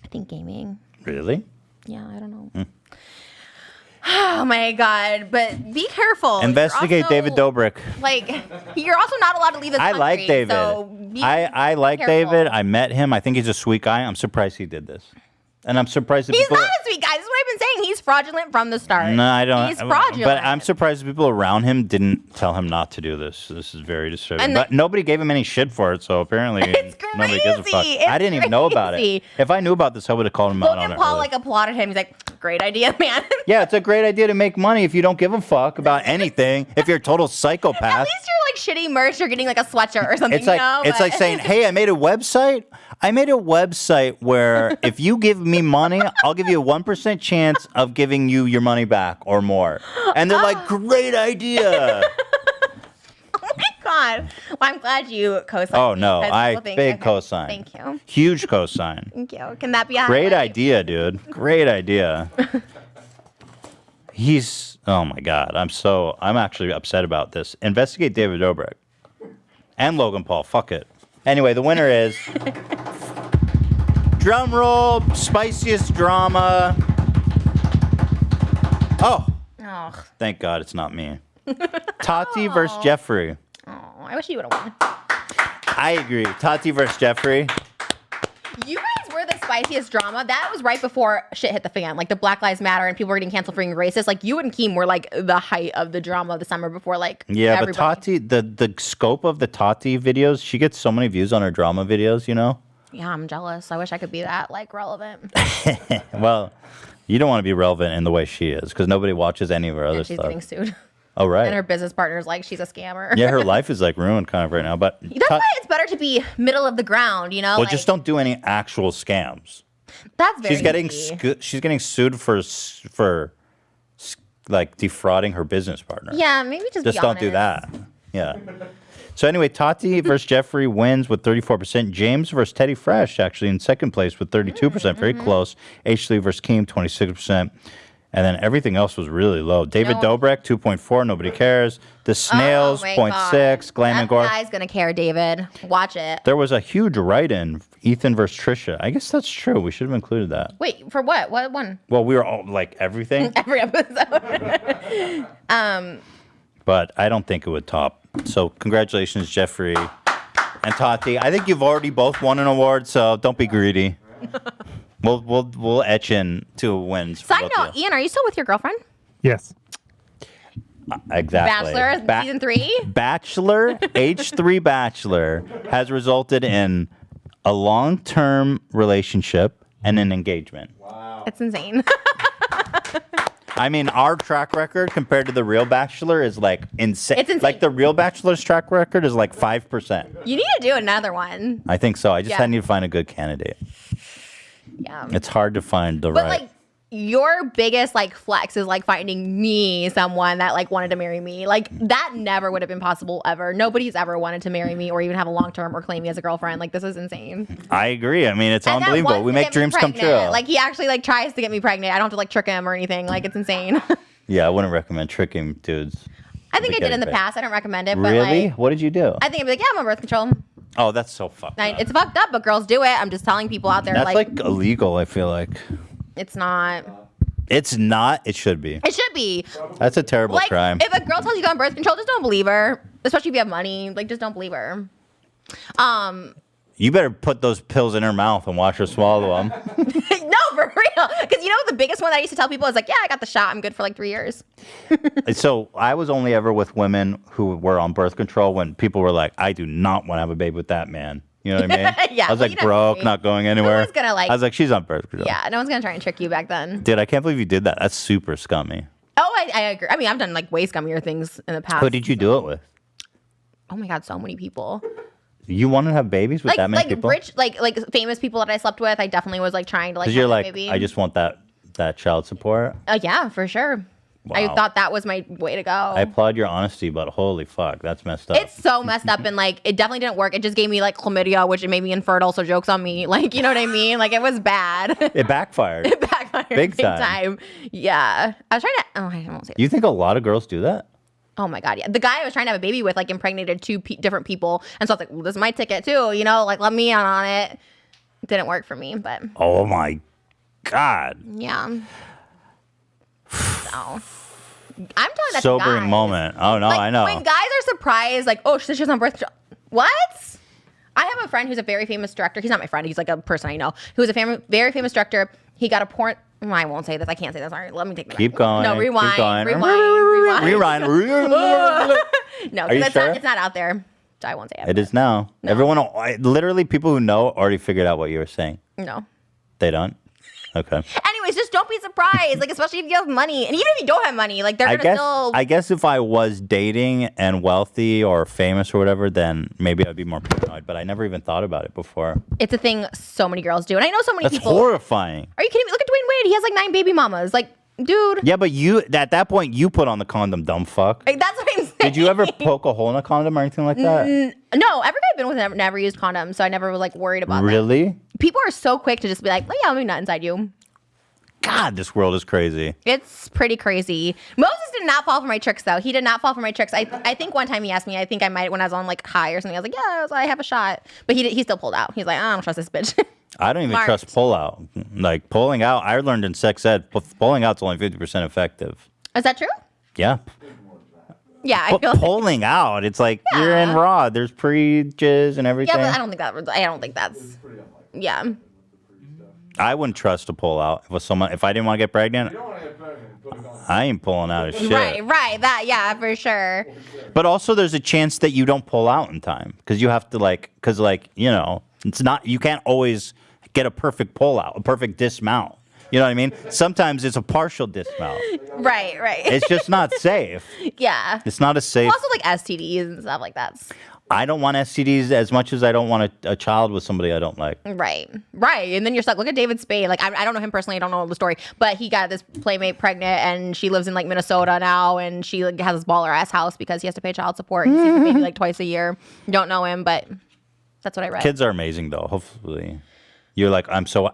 I think gaming. Really? Yeah, I don't know. Oh my God! But be careful. Investigate David Dobrik. Like, you're also not allowed to leave this I country. like David. So I like careful. David. I met him. I think he's a sweet guy. I'm surprised he did this. And I'm surprised that He's people... not a sweet guy. This is what I've been saying. He's fraudulent from the start. No, I don't. He's fraudulent. But I'm surprised the people around him didn't tell him not to do this. This is very disturbing. And but nobody gave him any shit for it, so apparently nobody gives a fuck. It's I didn't even know about it. crazy. If I knew about this, I would have called him out on Logan it. Paul early. like applauded him. He's like, great idea, man. Yeah, it's a great idea to make money if you don't give a fuck about anything. If you're a total psychopath. At least you're like shitty merch. You're getting like a sweatshirt or something. It's like you know? it's like saying, "Hey, I made a website. I made a website where if you give me money, I'll give you a 1% chance of giving you your money back or more." And they're like, "Great idea." Oh my God. Well, I'm glad you co-signed. Oh no, because people think- big okay, cosign. Thank you. Huge cosign. Thank you. Can that be a Great highlight? idea, dude. Great idea. Oh my God. I'm actually upset about this. Investigate David Dobrik. And Logan Paul. Fuck it. Anyway, the winner is drum roll, spiciest drama. Oh. Oh. Thank God it's not me. Tati versus Jeffrey. Oh, I wish you would have won. I agree. Tati versus Jeffrey. You guys were the spiciest drama. That was right before shit hit the fan. Like the Black Lives Matter and people were getting canceled for being racist. Like you and Keem were like the height of the drama of the summer before like Yeah, everybody. but Tati, the scope of the Tati videos, she gets so many views on her drama videos, you know? Yeah, I'm jealous. I wish I could be that like relevant. Well, you don't want to be relevant in the way she is because nobody watches any of her other And she's stuff. getting sued. Oh, right. And her business partner's like she's a scammer. Yeah, her life is like ruined kind of right now. But That's why it's better to be middle of the ground, you know? well, like, just don't do any actual scams. That's very She's getting sued for like defrauding her business partner. Yeah, maybe just be don't do that. Yeah. So anyway, Tati versus Jeffrey wins with 34%. James versus Teddy Fresh actually in second place with 32%, very close. H3 versus Keem 26%. And then everything else was really low. David Dobrik 2.4, nobody cares. The Snails 0.6. Glam and Gore. That guy's gonna care, David. Watch it. There was a huge write-in, Ethan versus Trisha. I guess that's true. We should have included that. Wait, for what? What one? Well, we were all like everything, Every episode. but I don't think it would top. So congratulations, Jeffrey and Tati. I think you've already both won an award, so don't be greedy. We'll etch in 2 wins. For Side both note, of you. Ian, are you still with your girlfriend? Yes. Exactly. Bachelor season 3? Bachelor, H3 Bachelor, has resulted in a long-term relationship and an engagement. Wow. It's insane. I mean, our track record compared to the real Bachelor is like insane. It's insane. Like the real Bachelor's track record is like 5%. You need to do another one. I think so. I just Yeah. need to find a good candidate. Yeah. It's hard to find the But right. like your biggest like flex is like finding me someone that like wanted to marry me. Like that never would have been possible ever. Nobody's ever wanted to marry me or even have a long term or claim me as a girlfriend. Like this is insane. I agree. I mean, it's And that unbelievable. wants We to make get me dreams come true. pregnant. Like he actually like tries to get me pregnant. I don't have to like trick him or anything. Like it's insane. Yeah, I wouldn't recommend tricking dudes. I think I did in the Getting past. I don't recommend it, but Really? like What did you do? I think I'd be like, yeah, I'm on birth control. Oh, that's so fucked. It's fucked up, but girls do it. I'm just telling people out there That's like illegal, I feel like. it's not. It's not. It should be. It should be. That's a terrible Like crime. if a girl tells you to go on birth control, just don't believe her. Especially if you have money. Like just don't believe her. You better put those pills in her mouth and watch her swallow them. No, for real. Because you know the biggest one that I used to tell people is like, yeah, I got the shot. I'm good for like 3 years. So I was only ever with women who were on birth control when people were like, I do not want to have a baby with that man. You know what I mean? Yeah, I was well, like you know broke, me. not going anywhere. Who's gonna, like- I was like, she's on birth control. Yeah, no one's gonna try and trick you back then. Dude, I can't believe you did that. That's super scummy. Oh, I agree. I mean, I've done like way scummier things in the past. Who did you do it with? Oh my god, so many people. You want to have babies with Like that many people? rich, like famous people that I slept with. I definitely was like trying to like. Because you're have a like, baby. I just want that child support. Yeah, for sure. I Wow. thought that was my way to go. I applaud your honesty, but holy fuck, that's messed up. It's so messed up and like it definitely didn't work. It just gave me like chlamydia, which it made me infertile. So jokes on me. Like you know what I mean? Like it was bad. It backfired. It backfired Big big time. time. Yeah, I was trying to. Oh, I won't say. You think a lot of girls do that? Oh my god, yeah. The guy I was trying to have a baby with like impregnated 2 different people, and so I was like, well, this is my ticket too. You know, like let me in on it. Didn't work for me, but Oh my God. Yeah. So, I'm telling that Sobering guys. moment. Oh, no, I know. When guys are surprised, like, oh, she's on birth control. What? I have a friend who's a very famous director. He's not my friend. He's like a person I know who's a very famous director. He got a porn. I won't say this. I can't say this. All right, let me take that. Keep going. No, rewind. Keep going. Rewind. No, Are you sure? it's not out there. So I won't say it. It is now. Everyone, literally, people who know already figured out what you were saying. No. They don't? Okay. Anyways, just don't be surprised. Like, especially if you have money. And even if you don't have money, like, they're going to still. I guess if I was dating and wealthy or famous or whatever, then maybe I'd be more paranoid. But I never even thought about it before. It's a thing so many girls do. And I know so many That's people. horrifying. Are you kidding me? Look at Dwayne Wade. He has like 9 baby mamas. Like, dude. Yeah, but at that point, you put on the condom, dumb fuck. Like, that's what I'm saying. Did you ever poke a hole in a condom or anything like that? No, every guy I've been with never used condoms, so I never was like worried about that. Really? People are so quick to just be like, well, yeah, let me nut inside you. God, this world is crazy. It's pretty crazy. Moses did not fall for my tricks, though. He did not fall for my tricks. I think one time he asked me, I think I might, when I was on like high or something, I was like, yeah, I have a shot. But he still pulled out. He's like, I don't trust this bitch. I don't even Smart. trust pull out. Like pulling out, I learned in sex ed, pulling out's only 50% effective. Is that true? Yeah. Yeah, I But feel pulling out, it's like you're in raw. There's pre-jizz and everything. Yeah, but I don't think that's. Yeah. I wouldn't trust to pull out if I didn't want to get pregnant. I ain't pulling out of shit. Right. That, yeah, for sure. But also, there's a chance that you don't pull out in time because you have to it's not. You can't always get a perfect pull out, a perfect dismount. You know what I mean? Sometimes it's a partial dismount. Right. It's just not safe. Yeah. It's not a safe. Also, like STDs and stuff like that. I don't want STDs as much as I don't want a child with somebody I don't like. Right. And then you're stuck. Look at David Spade. Like, I don't know him personally. I don't know the story. But he got this playmate pregnant, and she lives in, like, Minnesota now, and she like, has this baller-ass house because he has to pay child support. He sees the baby, like, twice a year. Don't know him, but that's what I read. Kids are amazing, though. Hopefully. You're like,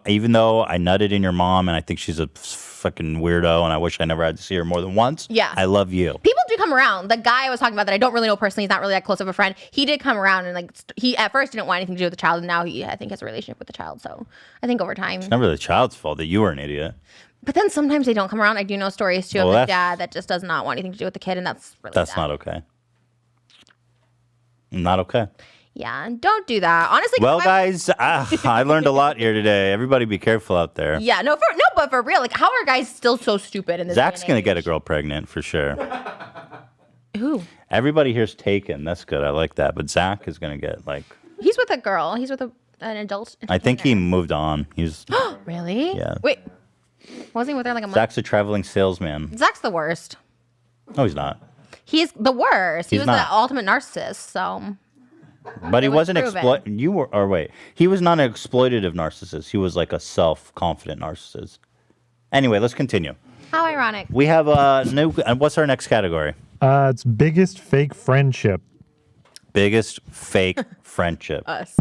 even though I nutted in your mom, and I think she's a fucking weirdo, and I wish I never had to see her more than once. Yeah. I love you. People do come around. The guy I was talking about that I don't really know personally, he's not really that close of a friend. He did come around, and like he at first didn't want anything to do with the child, and now he, I think, has a relationship with the child. So I think over time. It's never the child's fault that you were an idiot. But then sometimes they don't come around. I do know stories too of a dad that just does not want anything to do with the kid, and that's really sad. Not okay. Not okay. Yeah, don't do that. Honestly. Well, guys, I learned a lot here today. Everybody be careful out there. Yeah, but for real, like, how are guys still so stupid in this? Zach's going to get a girl pregnant for sure. Who? Everybody here's taken. That's good. I like that. But Zach is going to get, like... He's with a girl. He's with an adult. I think he moved on. He's... Really? Yeah. Wait. Wasn't he with her like a month? Zach's a traveling salesman. Zach's the worst. No, he's not. He's the worst. He was not. the ultimate narcissist, so... But he wasn't proven. He was not an exploitative narcissist. He was like a self-confident narcissist. Anyway, let's continue. How ironic. We have a new. What's our next category? It's biggest fake friendship. Biggest fake friendship. Us.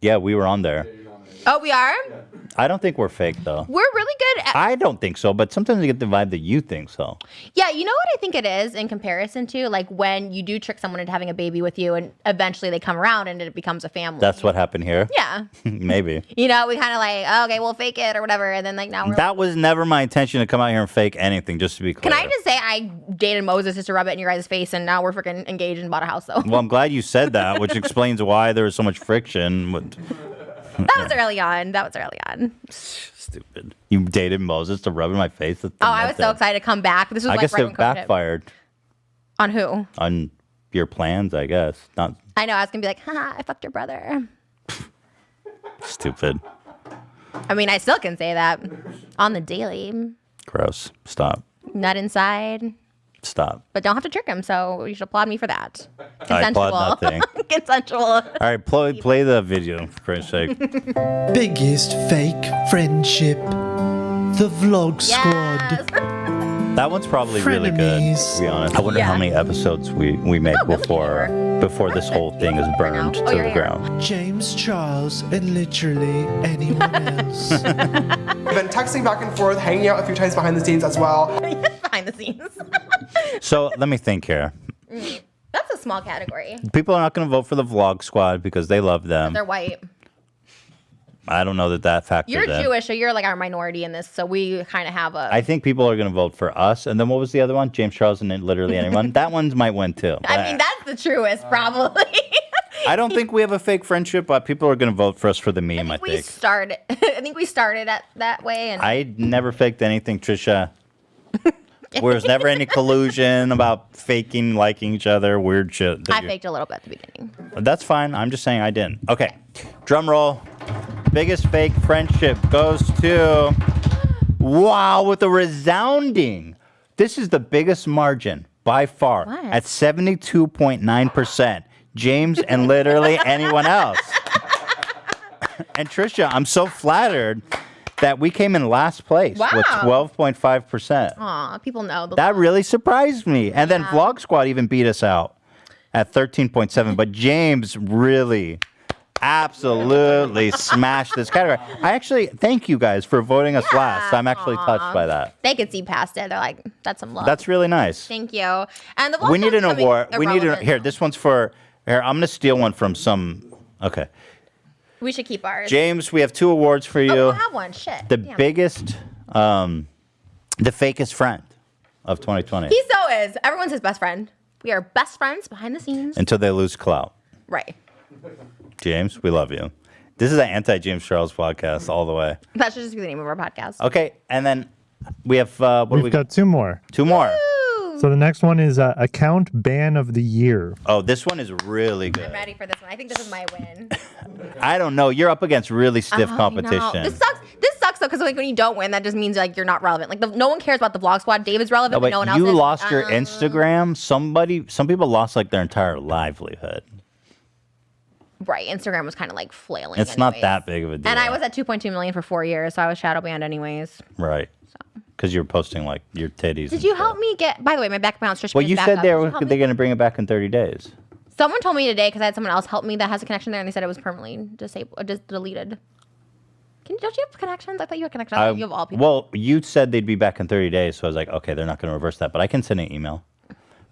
Yeah, we were on there. Oh, we are? I don't think we're fake, though. We're really good at... I don't think so, but sometimes I get the vibe that you think so. Yeah, you know what I think it is in comparison to? Like, when you do trick someone into having a baby with you, and eventually they come around and it becomes a family. That's what happened here? Yeah. Maybe. You know, we kind of like, oh, okay, we'll fake it or whatever, and then, like, now we're... That was never my intention to come out here and fake anything, just to be clear. Can I just say I dated Moses just to rub it in your guys' face, and now we're freaking engaged and bought a house, though. Well, I'm glad you said that, which explains why there was so much friction. That was early on. Stupid. You dated Moses to rub in my face? I was so excited to come back. This was I like guess right it when COVID hit. backfired. On who? On your plans, I guess. Not I know, I was going to be like, haha, I fucked your brother. stupid. I mean, I still can say that on the daily. Gross. Stop. Nut inside. Stop. But don't have to trick him, so you should applaud me for that. I applaud nothing. Consensual. All right, play the video, for Christ's sake. Biggest fake friendship. The Vlog Squad. That one's probably really good, to be honest. I wonder how many episodes we make before this whole thing is burned to the ground. James Charles and literally anyone else. We've been texting back and forth, hanging out a few times behind the scenes as well. Behind the scenes. So let me think here. That's a small category. People are not going to vote for the Vlog Squad because they love them. They're white. I don't know that factors You're in. Jewish, so you're like our minority in this. So we kind of have a. I think people are going to vote for us. And then what was the other one? James Charles and literally anyone. That one might win too. I mean, that's the truest, probably. I don't think we have a fake friendship, but people are going to vote for us for the meme, I think. I think we started that way. And I never faked anything, Trisha. There was never any collusion about faking, liking each other, weird shit. I faked a little bit at the beginning. That's fine. I'm just saying I didn't. Okay. Drum roll. Biggest fake friendship goes to... Wow, with a resounding. This is the biggest margin by far at 72.9%. James and literally anyone else. And Trisha, I'm so flattered that we came in last place with 12.5%. Aw, people know. That really surprised me. And then Vlog Squad even beat us out at 13.7. But James really absolutely smashed this category. I actually thank you guys for voting us last. I'm actually touched by that. They could see past it. They're like, that's some love. That's really nice. Thank you. And the We need an award. We need irrelevant. here. This one's for here. I'm gonna steal one from some. Okay, We should keep ours. James. We have 2 awards for you. Oh, we'll have one. Shit. The Damn. biggest, the fakest friend of 2020 He so is. Everyone's his best friend. We are best friends behind the scenes. until they lose clout. Right. James, we love you. This is an anti-James Charles podcast all the way. That should just be the name of our podcast. Okay, and then we have We've got 2 more. 2 more. So the next one is account ban of the year. Oh, this one is really I'm good. ready for this one. I think this is my win. I don't know. You're up against really stiff I know. competition. This sucks though, because like when you don't win, that just means like you're not relevant. Like no one cares about the Vlog Squad. David's relevant, No, but but no one else you is. lost your Instagram. Some people lost like their entire livelihood. Right. Instagram was kind of like flailing. It's not anyways. that big of a deal. And I was at 2.2 million for 4 years, so I was shadow banned anyways. Right. Because you're posting like your titties. Did you help me get? By the way, my bank account's Trisha. Well, you said they're going to bring it back in 30 days. Someone told me today because I had someone else help me that has a connection there, and they said it was permanently disabled, just deleted. Don't you have connections? I thought you had connections. I thought you have all people. Well, you said they'd be back in 30 days, so I was like, okay, they're not going to reverse that, but I can send an email.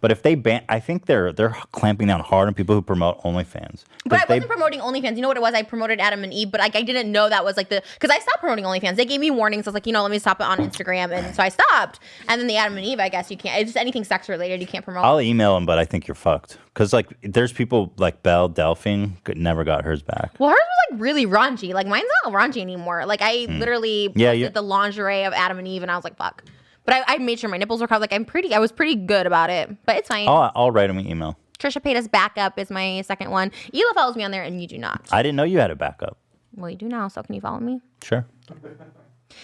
But if they ban, I think they're clamping down hard on people who promote OnlyFans. But I wasn't promoting OnlyFans. You know what it was? I promoted Adam and Eve, but like I didn't know that was like because I stopped promoting OnlyFans. They gave me warnings. I was like, let me stop it on Instagram, and so I stopped. And then the Adam and Eve, I guess you can't. It's just anything sex related. You can't promote. I'll email them, but I think you're fucked. Because like, there's people like Belle Delphine never got hers back. Well, hers was like really raunchy. Like mine's not raunchy anymore. Like I literally posted the lingerie of Adam and Eve, and I was like, fuck. But I made sure my nipples were covered. Like I was pretty good about it. But it's fine. I'll write them an email. Trisha paid us backup is my second one. Ela follows me on there, and you do not. I didn't know you had a backup. Well, you do now. So can you follow me? Sure.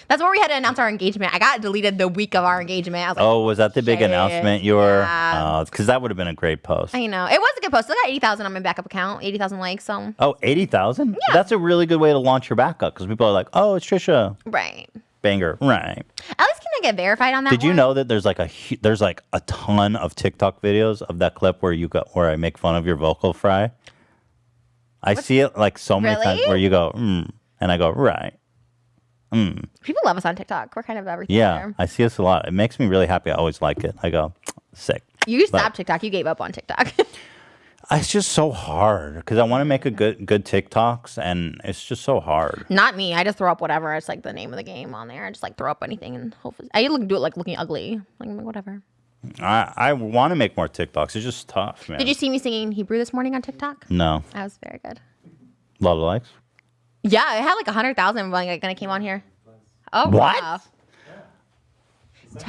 That's where we had to announce our engagement. I got deleted the week of our engagement. I was like, Was that the big shit. announcement you were? Yeah. Because that would have been a great post. I know. It was a good post. I got 80,000 on my backup account, 80,000 likes. So. Oh, 80,000? Yeah. That's a really good way to launch your backup because people are like, oh, it's Trisha. Right. Banger. Right. At least can I get verified on that Did you one? know that there's like a ton of TikTok videos of that clip where I make fun of your vocal fry? I see it like so many times where you go, and I go, right. People love us on TikTok. We're kind of everything Yeah, there. I see this a lot. It makes me really happy. I always like it. I go, sick. You stopped TikTok. You gave up on TikTok. It's just so hard because I want to make a good TikToks, and it's just so hard. Not me. I just throw up whatever. It's like the name of the game on there. I just like throw up anything and hopefully I do it like looking ugly. Like whatever. I want to make more TikToks. It's just tough, man. Did you see me singing Hebrew this morning on TikTok? No. That was very good. A lot of likes? Yeah, it had like 100,000 when I came on here. Oh, What? wow. What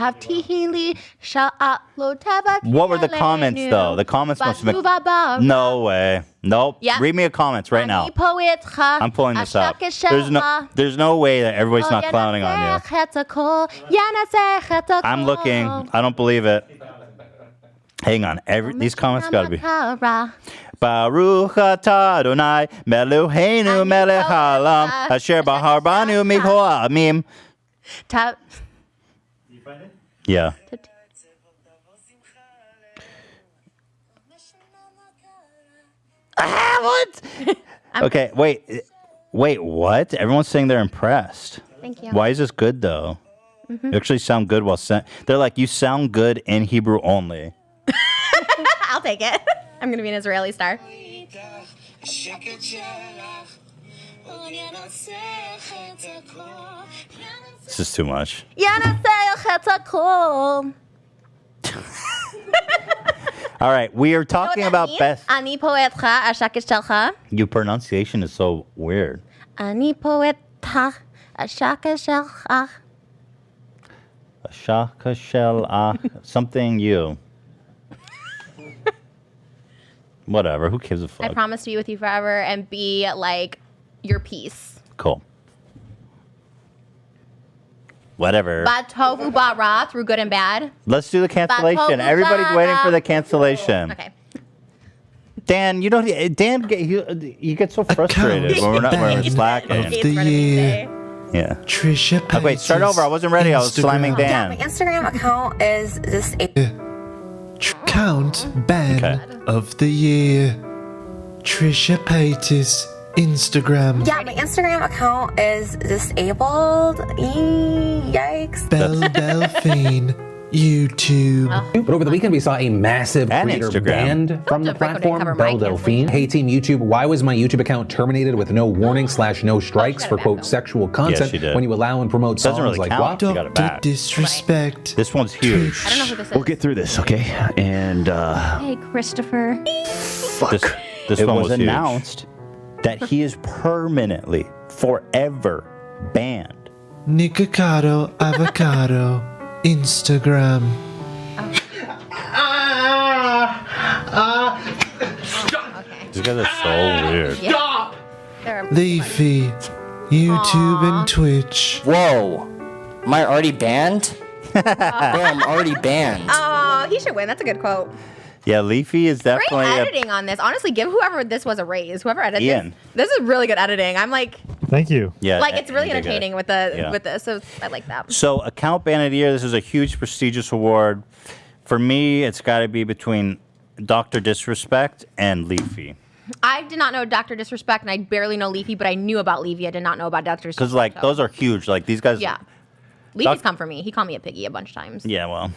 What were the comments, though? The comments must have been... No way. Nope. Yeah. Read me the comments right now. I'm pulling this up. There's no way that everybody's not clowning on you. I'm looking. I don't believe it. Hang on. These comments got to be... Baruch atah Adonai Meluheinu melech haolam asher bahar banu miho amim. Yeah. What? Okay, wait, what? Everyone's saying they're impressed. Thank you. Why is this good, though? You actually sound good while they're like, you sound good in Hebrew only. I'll take it. I'm going to be an Israeli star. This is too much. All right, we are talking about best. אני פה איתך, השקט שלך. Your pronunciation is so weird. אני פה איתך, השקט שלך. Shaka shell something you. Whatever. Who gives a fuck? I promise to be with you forever and be like your peace. Cool. Whatever. Ba tovu ba ra, through good and bad. Let's do the cancellation. Everybody's waiting for the cancellation. Okay. Dan, you know, Dan, you get so frustrated when we're slacking. Of the year. Yeah. Trisha Oh, wait, start over. I wasn't ready. I was slamming Dan. My Instagram account is just a Count ban of the year. Trisha Paytas Instagram. Yeah, my Instagram account is disabled. Yikes. Belle Delphine YouTube. But over the weekend, we saw a massive And creator Instagram. banned from the platform, Belle Delphine. Hey, Team YouTube, why was my YouTube account terminated with no warning / no strikes for, quote, sexual content she did. when you allow and promote songs Doesn't really like count. WAP? You got it back. Disrespect. This one's huge. I don't know who this is. We'll get through this, okay? And Hey, Christopher. This It one was was huge. announced that he is permanently, forever banned. Nikocado Avocado Instagram. These guys are so weird. Stop! Leafy YouTube and Twitch. Whoa. Am I already banned? Bro, I'm already banned. Oh, he should win. That's a good quote. Yeah, Leafy is Great definitely editing on this. Honestly, give whoever this was a raise. Whoever edited Ian. this is really good editing. I'm like, Thank you. Yeah, like it's really you did good. entertaining with this. So I like that. So, Account Ban of the Year, this is a huge, prestigious award. For me, it's got to be between Dr. Disrespect and Leafy. I did not know Dr. Disrespect, and I barely know Leafy, but I knew about Leafy. I did not know about Dr. Disrespect. Because, like, those are huge. Like, these guys. Yeah. Leafy's come for me. He called me a piggy a bunch of times. Yeah, well.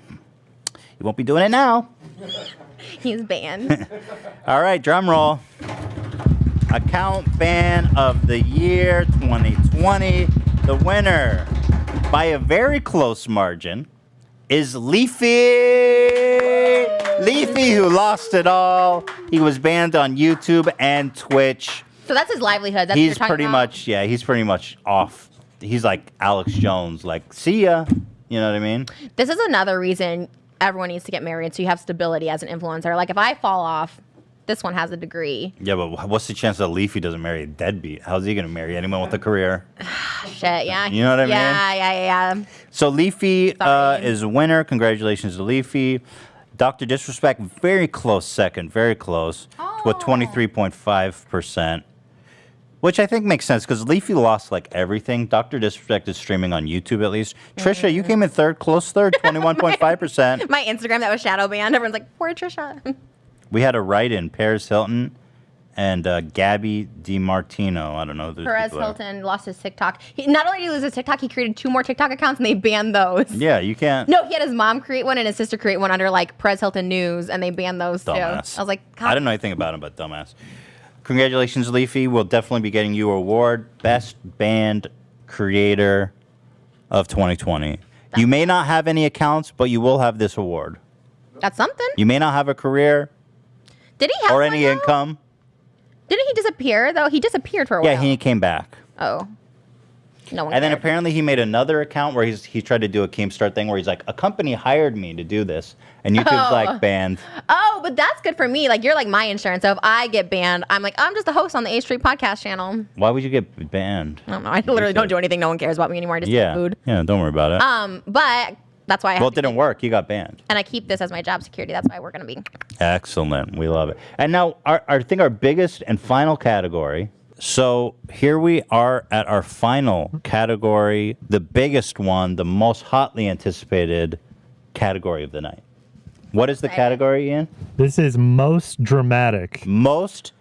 You won't be doing it now. He's banned. All right, drum roll. Account Ban of the Year 2020. The winner, by a very close margin, is Leafy. Leafy, who lost it all. He was banned on YouTube and Twitch. So that's his livelihood. That's what you're He's talking pretty about? much, yeah, he's pretty much off. He's like Alex Jones, like, see ya. You know what I mean? This is another reason everyone needs to get married, so you have stability as an influencer. Like, if I fall off, this one has a degree. Yeah, but what's the chance that Leafy doesn't marry a deadbeat? How's he going to marry anyone with a career? Shit, yeah. You know what I mean? Yeah. So Leafy is a winner. Congratulations to Leafy. Dr. Disrespect, very close second, very close, with 23.5%, which I think makes sense because Leafy lost like everything. Dr. Disrespect is streaming on YouTube at least. Trisha, you came in third, close third, 21.5%. My Instagram that was shadow banned. Everyone's like, poor Trisha. We had a write-in, Paris Hilton and Gabby DiMartino. I don't know. Who those Perez people are. Hilton lost his TikTok. Not only did he lose his TikTok, he created 2 more TikTok accounts and they banned those. Yeah, you can't. No, he had his mom create one and his sister create one under like Perez Hilton News, and they banned those Dumbass. too. I was like, I didn't know anything about him, but dumbass. Congratulations, Leafy. We'll definitely be getting you an award, Best Band Creator of 2020. You may not have any accounts, but you will have this award. that's something. You may not have a career Did he have or one, any though? income. Didn't he disappear though? He disappeared for a Yeah, while. he came back. Oh. No one And then cared. apparently he made another account where he tried to do a Keemstar thing where he's like, a company hired me to do this. And YouTube's Oh. like, banned. Oh, but that's good for me. Like, you're like my insurance. So if I get banned, I'm like, I'm just a host on the H Street podcast channel. Why would you get banned? I don't know. I literally don't do anything. No one cares about me anymore. I just Yeah. eat food. Yeah, don't worry about it. But that's why I Well, have it didn't work. You got banned. and I keep this as my job security. That's why we're going to be. Excellent. We love it. And now, I think our biggest and final category. So here we are at our final category, the biggest one, the most hotly anticipated category of the night. What is the category, Ian? This is most dramatic. Most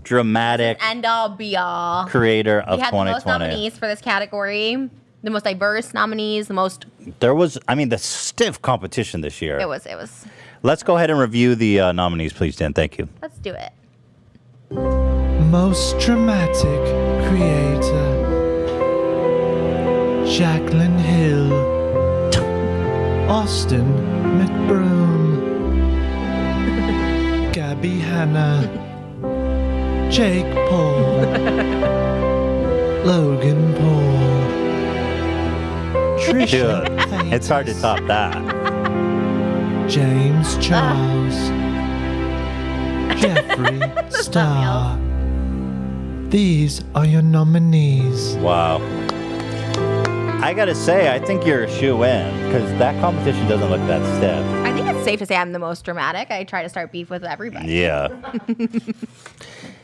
dramatic End all be all. creator of We had the most 2020. nominees for this category. The most diverse nominees. The most. There was, the stiff competition this year. It was. Let's go ahead and review the nominees, please, Dan. Thank you. Let's do it. Most dramatic creator, Jacqueline Hill, Austin McBroom, Gabby Hanna, Jake Paul, Logan Paul, Trisha Dude, it's hard to top that. James Charles, Jeffree Star. These are your nominees. Wow. I gotta say, I think you're a shoe-in, because that competition doesn't look that stiff. I think it's safe to say I'm the most dramatic. I try to start beef with everybody. Yeah.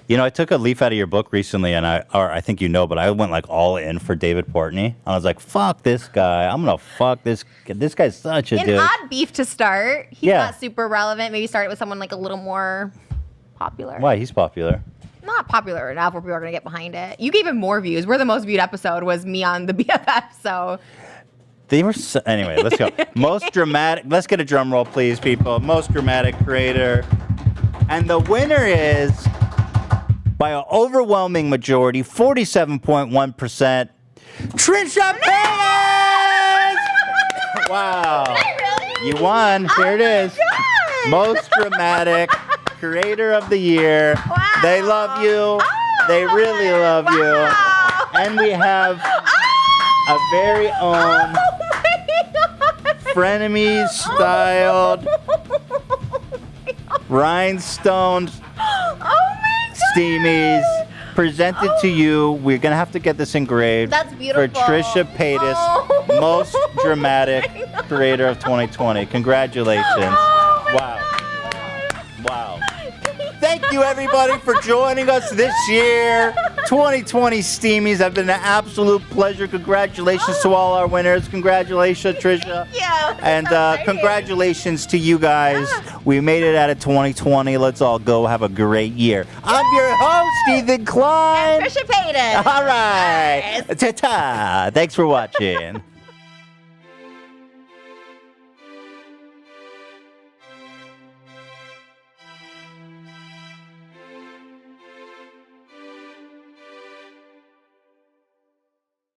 You know, I took a leaf out of your book recently, and I think you know, but I went like all in for David Portnoy. I was like, fuck this guy. I'm gonna fuck this. This guy's such a An dude. odd beef to start. He's Yeah. not super relevant. Maybe start it with someone like a little more popular. Why? He's popular. Not popular enough where people are gonna get behind it. You gave him more views. We're the most viewed episode was me on the BFF. So They were anyway. Let's go. Most dramatic. Let's get a drum roll, please, people. Most dramatic creator, and the winner is by an overwhelming majority, 47.1%. Trisha Paytas! Wow. You won. Here it is. Most dramatic creator of the year. Wow. They love you. They really love you. And we have a very own Frenemies styled rhinestoned Steamies presented to you. We're gonna have to get this engraved. That's beautiful. For Trisha Paytas, most dramatic creator of 2020. Congratulations. Wow. Wow. Thank you, everybody, for joining us this year. 2020 Steamies have been an absolute pleasure. Congratulations to all our winners. Congratulations, Trisha. Yeah. And congratulations to you guys. We made it out of 2020. Let's all go have a great year. I'm your host, Ethan Klein. Trisha Paytas. All right. Ta-ta. Thanks for watching.